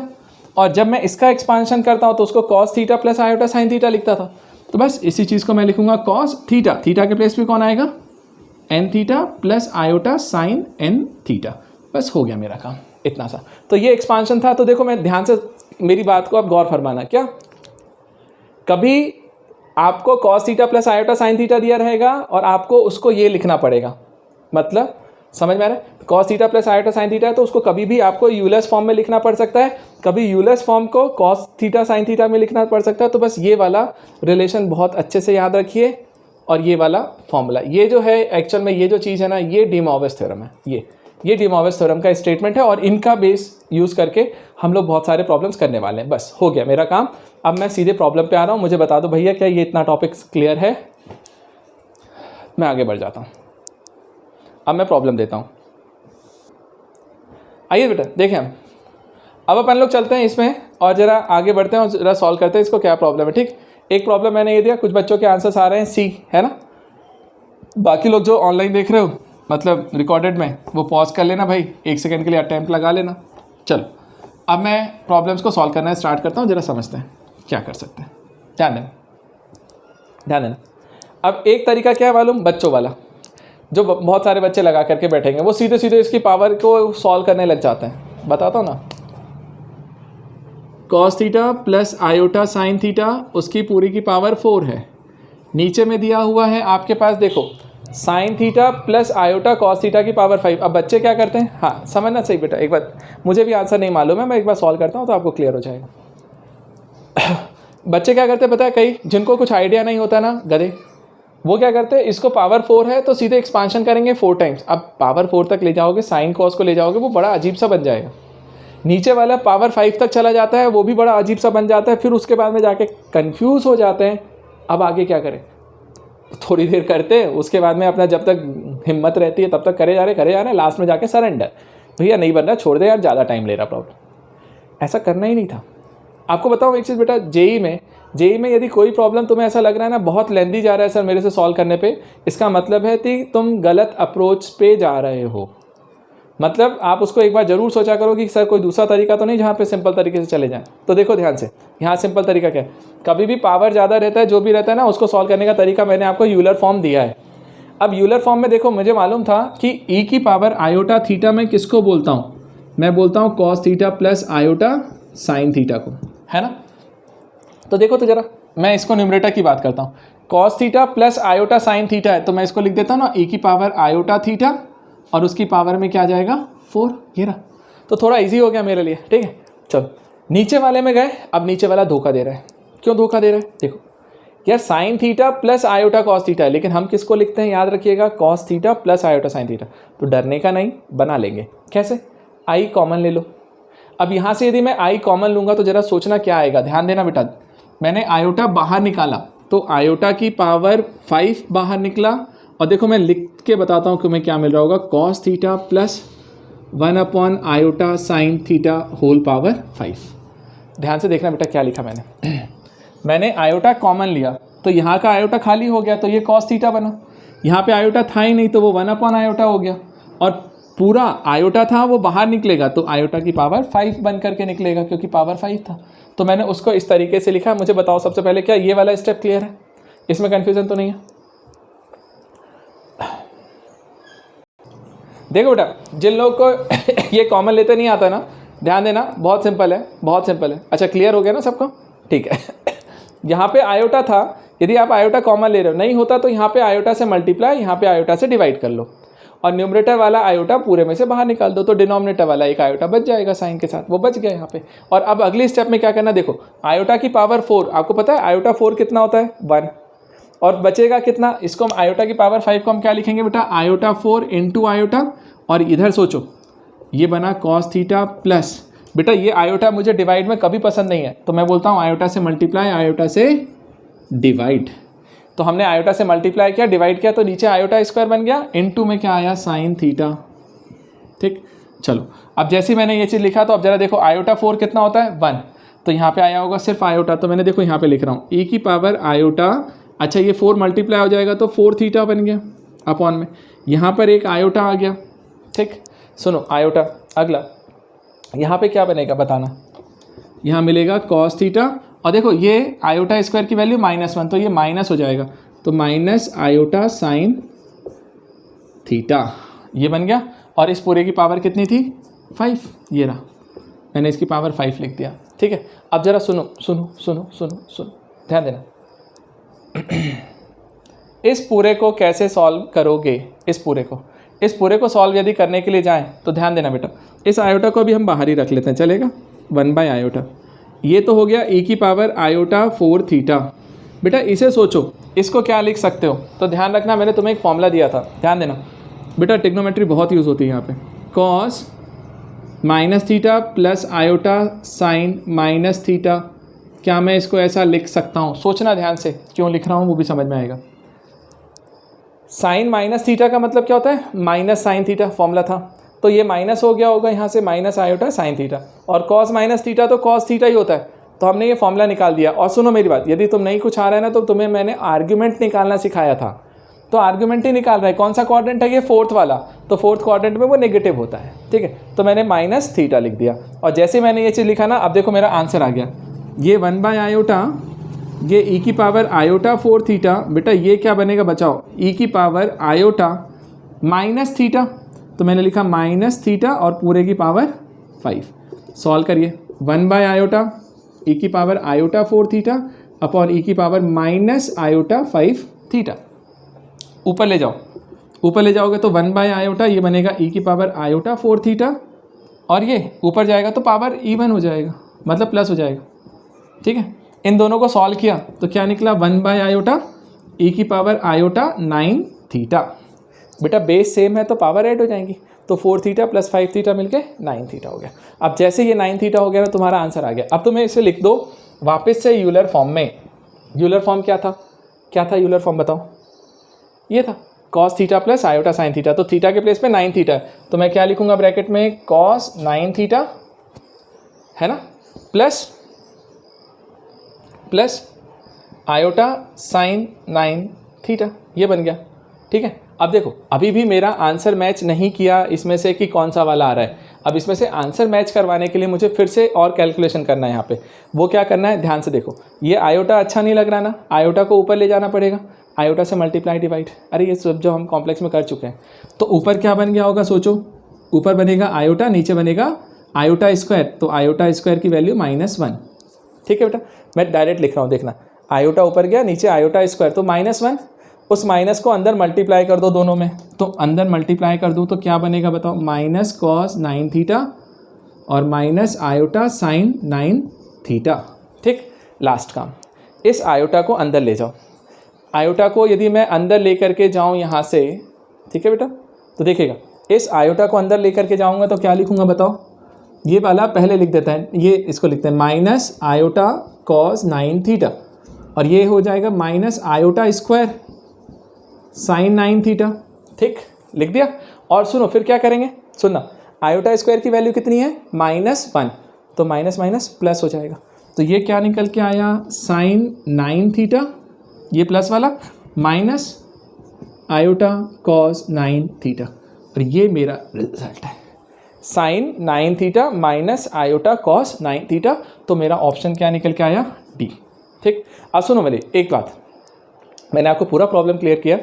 और जब मैं इसका एक्सपांशन करता हूँ तो उसको cos theta plus iota sine theta लिखता था। तो बस इसी चीज़ को मैं लिखूंगा कॉस थीटा, थीटा के प्लेस पे कौन आएगा, n theta plus iota sine n theta. बस हो गया मेरा काम, इतना सा। तो ये एक्सपांशन था। तो देखो मैं ध्यान से मेरी बात को आप गौर फरमाना, क्या कभी आपको cos theta plus iota sine theta दिया रहेगा और आपको उसको ये लिखना पड़ेगा, मतलब समझ में आ रहा है, cos theta plus iota sine theta है तो उसको कभी भी आपको यूलर्स फॉर्म में लिखना पड़ सकता है, कभी यूलर्स फॉर्म को कॉस थीटा साइन थीटा में लिखना पड़ सकता है। तो बस ये वाला रिलेशन बहुत अच्छे से याद रखिए, और ये वाला फॉर्मूला, ये जो है एक्चुअल में ये जो चीज़ है ना, ये डी मोविस थ्योरम है, ये डी मोविस थ्योरम का स्टेटमेंट है, और इनका बेस यूज़ करके हम लोग बहुत सारे प्रॉब्लम्स करने वाले हैं। बस हो गया मेरा काम। अब मैं सीधे प्रॉब्लम पे आ रहा हूँ। मुझे बता दो भैया क्या ये इतना टॉपिक्स क्लियर है, मैं आगे बढ़ जाता हूँ। अब मैं प्रॉब्लम देता हूँ, आइए बेटा देखें हम। अब अपन लोग चलते हैं इसमें और ज़रा आगे बढ़ते हैं और ज़रा सॉल्व करते हैं इसको क्या प्रॉब्लम है। ठीक, एक प्रॉब्लम मैंने ये दिया, कुछ बच्चों के आंसर्स आ रहे हैं सी, है ना। बाकी लोग जो ऑनलाइन देख रहे हो, मतलब रिकॉर्डेड में, वो पॉज कर लेना भाई, 1 सेकंड के लिए अटैम्प्ट लगा लेना। चलो अब मैं प्रॉब्लम्स को सॉल्व करना स्टार्ट करता हूँ, ज़रा समझते हैं क्या कर सकते हैं। ध्यान देना। अब एक तरीका क्या है मालूम, बच्चों वाला, जो बहुत सारे बच्चे लगा करके बैठेंगे, वो सीधे सीधे इसकी पावर को सॉल्व करने लग जाते हैं। बताता हूँ ना, cos theta plus iota sine theta, उसकी पूरी की पावर 4 है। नीचे में दिया हुआ है आपके पास, देखो sine theta plus iota cos theta की पावर 5। अब बच्चे क्या करते हैं, हाँ समझना सही बेटा, एक बार मुझे भी आंसर नहीं मालूम है, मैं एक बार सॉल्व करता हूँ तो आपको क्लियर हो जाएगा। बच्चे क्या करते हैं पता है, कई जिनको कुछ आइडिया नहीं होता ना, गधे, वो क्या करते हैं, इसको पावर 4 है तो सीधे एक्सपांशन करेंगे 4 टाइम्स। अब पावर 4 तक ले जाओगे, साइन कॉस को ले जाओगे, वो बड़ा अजीब सा बन जाएगा। नीचे वाला पावर 5 तक चला जाता है, वो भी बड़ा अजीब सा बन जाता है। फिर उसके बाद में जाके कंफ्यूज हो जाते हैं, अब आगे क्या करें। थोड़ी देर करते हैं, उसके बाद में अपना जब तक हिम्मत रहती है तब तक करे जा रहे हैं, लास्ट में जाके सरेंडर, भैया नहीं बन रहा, छोड़ दे यार, ज़्यादा टाइम ले रहा प्रॉब्लम। ऐसा करना ही नहीं था। आपको बताऊँ एक चीज़ बेटा, जेई में यदि कोई प्रॉब्लम तुम्हें ऐसा लग रहा है ना बहुत लेंदी जा रहा है सर मेरे से सॉल्व करने पे, इसका मतलब है कि तुम गलत अप्रोच पे जा रहे हो। मतलब आप उसको एक बार ज़रूर सोचा करो कि सर कोई दूसरा तरीका तो नहीं जहाँ पे सिंपल तरीके से चले जाएं। तो देखो ध्यान से, यहाँ सिंपल तरीका क्या है, कभी भी पावर ज़्यादा रहता है, जो भी रहता है ना, उसको सॉल्व करने का तरीका मैंने आपको यूलर फॉर्म दिया है। अब यूलर फॉर्म में देखो, मुझे मालूम था कि ई की पावर आयोटा थीटा मैं किसको बोलता हूँ, मैं बोलता हूँ cos theta plus iota sine theta को, है ना। तो देखो तो ज़रा, मैं इसको न्यूमरेटर की बात करता हूँ, cos theta plus iota sine theta है, तो मैं इसको लिख देता हूँ ना ई की पावर आयोटा थीटा और उसकी पावर में क्या आ जाएगा 4, ये रहा। तो थोड़ा इजी हो गया मेरे लिए। ठीक है, चलो नीचे वाले में गए। अब नीचे वाला धोखा दे रहा है। क्यों धोखा दे रहा है, देखो यार sine theta plus iota cos theta है, लेकिन हम किसको लिखते हैं याद रखिएगा, cos theta plus iota sine theta. तो डरने का नहीं, बना लेंगे। कैसे, आई कॉमन ले लो। अब यहाँ से यदि मैं आई कॉमन लूँगा तो ज़रा सोचना क्या आएगा, ध्यान देना बेटा। मैंने आयोटा बाहर निकाला तो आयोटा की पावर 5 बाहर निकला, और देखो मैं लिख के बताता हूँ कि मैं क्या मिल रहा होगा, cos theta plus 1 upon iota sine theta whole power 5। ध्यान से देखना बेटा क्या लिखा मैंने, मैंने आयोटा कॉमन लिया तो यहाँ का आयोटा खाली हो गया, तो ये कॉस थीटा बना। यहाँ पे आयोटा था ही नहीं तो वो 1 अपॉन आयोटा हो गया, और पूरा आयोटा था वो बाहर निकलेगा तो आयोटा की पावर 5 बन करके निकलेगा, क्योंकि पावर 5 था। तो मैंने उसको इस तरीके से लिखा। मुझे बताओ सबसे पहले क्या ये वाला स्टेप क्लियर है? इसमें कन्फ्यूजन तो नहीं है? देखो बेटा, जिन लोगों को ये कॉमन लेते नहीं आता ना, ध्यान देना, बहुत सिंपल है, बहुत सिंपल है। अच्छा क्लियर हो गया ना सबको? ठीक है। यहाँ पे आयोटा था, यदि आप आयोटा कॉमन ले रहे हो, नहीं होता तो यहाँ पे आयोटा से मल्टीप्लाई, यहाँ पे आयोटा से डिवाइड कर लो, और न्यूमरेटर वाला आयोटा पूरे में से बाहर निकाल दो, तो डिनोमिनेटर वाला एक आयोटा बच जाएगा साइन के साथ, वो बच गया यहाँ पे। और अब अगली स्टेप में क्या करना, देखो आयोटा की पावर 4, आपको पता है आयोटा 4 कितना होता है? 1, और बचेगा कितना? इसको हम आयोटा की पावर 5 को हम क्या लिखेंगे बेटा? आयोटा 4 इंटू आयोटा, और इधर सोचो ये बना कॉस थीटा प्लस, बेटा ये आयोटा मुझे डिवाइड में कभी पसंद नहीं है, तो मैं बोलता हूँ आयोटा से मल्टीप्लाई, आयोटा से डिवाइड। तो हमने आयोटा से मल्टीप्लाई किया, डिवाइड किया, तो नीचे आयोटा स्क्वायर बन गया, इनटू में क्या आया? Sine theta. ठीक, चलो अब जैसे ही मैंने ये चीज़ लिखा, तो अब जरा देखो आयोटा 4 कितना होता है? 1, तो यहाँ पे आया होगा सिर्फ आयोटा, तो मैंने देखो यहाँ पे लिख रहा हूँ e की पावर आयोटा। अच्छा ये 4 मल्टीप्लाई हो जाएगा तो 4 थीटा बन गया अपॉन में, यहाँ पर एक आयोटा आ गया। ठीक, सुनो आयोटा, अगला यहाँ पे क्या बनेगा बताना? यहाँ मिलेगा कॉस थीटा, और देखो ये आयोटा स्क्वायर की वैल्यू -1, तो ये माइनस हो जाएगा, तो माइनस आयोटा साइन थीटा, ये बन गया। और इस पूरे की पावर कितनी थी? 5, ये रहा, मैंने इसकी पावर 5 लिख दिया। ठीक है, अब जरा सुनो सुनो सुनो सुनो सुनो, ध्यान देना। इस पूरे को कैसे सॉल्व करोगे? इस पूरे को सॉल्व यदि करने के लिए जाएं तो ध्यान देना बेटा, इस आयोटा को भी हम बाहर ही रख लेते हैं, चलेगा? 1 आयोटा, ये तो हो गया e की पावर आयोटा 4 थीटा। बेटा इसे सोचो, इसको क्या लिख सकते हो? तो ध्यान रखना, मैंने तुम्हें एक फॉर्मूला दिया था, ध्यान देना बेटा, ट्रिग्नोमेट्री बहुत यूज़ होती है यहाँ पे। Cos minus theta plus iota sine minus theta, क्या मैं इसको ऐसा लिख सकता हूँ? सोचना ध्यान से, क्यों लिख रहा हूँ वो भी समझ में आएगा। साइन माइनस थीटा का मतलब क्या होता है? माइनस साइन थीटा, फॉर्मूला था, तो ये माइनस हो गया होगा यहाँ से, माइनस आयोटा साइन थीटा, और कॉस माइनस थीटा तो कॉस थीटा ही होता है, तो हमने ये फॉर्मूला निकाल दिया। और सुनो मेरी बात, यदि तुम नहीं कुछ आ रहा है ना, तो तुम्हें मैंने आर्ग्यूमेंट निकालना सिखाया था, तो आर्ग्यूमेंट ही निकाल रहा है। कौन सा क्वाड्रेंट है ये? 4th वाला, तो 4th क्वाड्रेंट में वो नेगेटिव होता है। ठीक है, तो मैंने माइनस थीटा लिख दिया, और जैसे मैंने ये चीज़ लिखा ना, अब देखो मेरा आंसर आ गया, ये 1 आयोटा, ये e की पावर आयोटा 4 थीटा, बेटा ये क्या बनेगा बचाओ? e की पावर आयोटा माइनस थीटा, तो मैंने लिखा माइनस थीटा और पूरे की पावर 5। सॉल्व करिए, 1 आयोटा e की power iota 4 theta upon e की पावर माइनस आयोटा 5 थीटा। ऊपर ले जाओ, ऊपर ले जाओगे तो 1 आयोटा, ये बनेगा e की पावर आयोटा 4 थीटा, और ये ऊपर जाएगा तो पावर इवन हो जाएगा, मतलब प्लस हो जाएगा। ठीक है, इन दोनों को सॉल्व किया तो क्या निकला? 1 आयोटा e की पावर आयोटा 9 थीटा। बेटा बेस सेम है तो पावर ऐड हो जाएंगी, तो 4 थीटा प्लस 5 थीटा मिलके 9 थीटा हो गया। अब जैसे ये 9 थीटा हो गया ना, तुम्हारा आंसर आ गया। अब तुम्हें इसे लिख दो वापस से यूलर फॉर्म में। यूलर फॉर्म क्या था? क्या था यूलर फॉर्म बताओ? ये था cos theta plus iota sine theta, तो थीटा के प्लेस पे 9 थीटा, तो मैं क्या लिखूंगा ब्रैकेट में? कॉस 9 थीटा, है ना, प्लस आयोटा साइन 9 थीटा, ये बन गया। ठीक है, अब देखो अभी भी मेरा आंसर मैच नहीं किया इसमें से कि कौन सा वाला आ रहा है। अब इसमें से आंसर मैच करवाने के लिए मुझे फिर से और कैलकुलेशन करना है यहाँ पे। वो क्या करना है, ध्यान से देखो, ये आयोटा अच्छा नहीं लग रहा ना, आयोटा को ऊपर ले जाना पड़ेगा, आयोटा से मल्टीप्लाई डिवाइड। अरे ये सब जो हम कॉम्प्लेक्स में कर चुके हैं, तो ऊपर क्या बन गया होगा सोचो? ऊपर बनेगा आयोटा, नीचे बनेगा आयोटा स्क्वायर, तो आयोटा स्क्वायर की वैल्यू -1। ठीक है बेटा, मैं डायरेक्ट लिख रहा हूँ, देखना, आयोटा ऊपर गया, नीचे आयोटा स्क्वायर, तो -1, उस माइनस को अंदर मल्टीप्लाई कर दो दोनों में, तो अंदर मल्टीप्लाई कर दूँ तो क्या बनेगा बताओ? माइनस कॉस 9 थीटा और माइनस आयोटा साइन 9 थीटा। ठीक, लास्ट काम, इस आयोटा को अंदर ले जाओ। आयोटा को यदि मैं अंदर लेकर के जाऊँ यहाँ से, ठीक है बेटा, तो देखिएगा इस आयोटा को अंदर लेकर के जाऊँगा तो क्या लिखूँगा बताओ? ये वाला पहले लिख देता है, ये इसको लिखते हैं माइनस आयोटा कॉस 9 थीटा, और ये हो जाएगा minus iota square sine 9 theta. ठीक, लिख दिया। और सुनो फिर क्या करेंगे, सुनना, आयोटा स्क्वायर की वैल्यू कितनी है? -1, तो माइनस माइनस प्लस हो जाएगा, तो ये क्या निकल के आया, साइन 9 थीटा, ये प्लस वाला, माइनस आयोटा कॉस 9 थीटा, और ये मेरा रिजल्ट है, sine 9 theta minus iota cos 9 theta. तो मेरा ऑप्शन क्या निकल के आया, डी। ठीक, अब सुनो मेरी एक बात, मैंने आपको पूरा प्रॉब्लम क्लियर किया।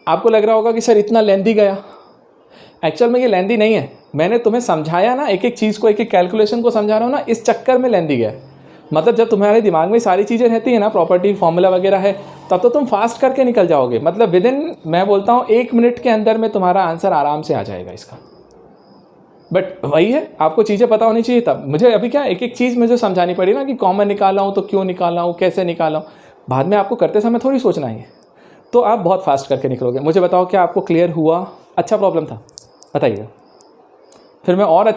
आपको लग रहा होगा कि सर इतना लेंथी गया, एक्चुअल में ये लेंथी नहीं है, मैंने तुम्हें समझाया ना, एक एक चीज़ को, एक एक कैलकुलेशन को समझा रहा हूँ ना, इस चक्कर में लेंथी गया। मतलब जब तुम्हारे दिमाग में सारी चीज़ें रहती हैं ना, प्रॉपर्टी फॉर्मूला वगैरह है, तब तो तुम फास्ट करके निकल जाओगे। मतलब विद इन, मैं बोलता हूँ 1 मिनट के अंदर में तुम्हारा आंसर आराम से आ जाएगा इसका। बट वही है, आपको चीज़ें पता होनी चाहिए। तब मुझे अभी क्या एक एक चीज़ मुझे समझानी पड़ी ना, कि कॉमन निकाला हूँ तो क्यों निकाला हूँ, कैसे निकाला हूँ, बाद में आपको करते समय थोड़ी सोचना है, तो आप बहुत फास्ट करके निकलोगे। मुझे बताओ क्या आपको क्लियर हुआ, अच्छा प्रॉब्लम था, बताइएगा, फिर मैं और अच्छा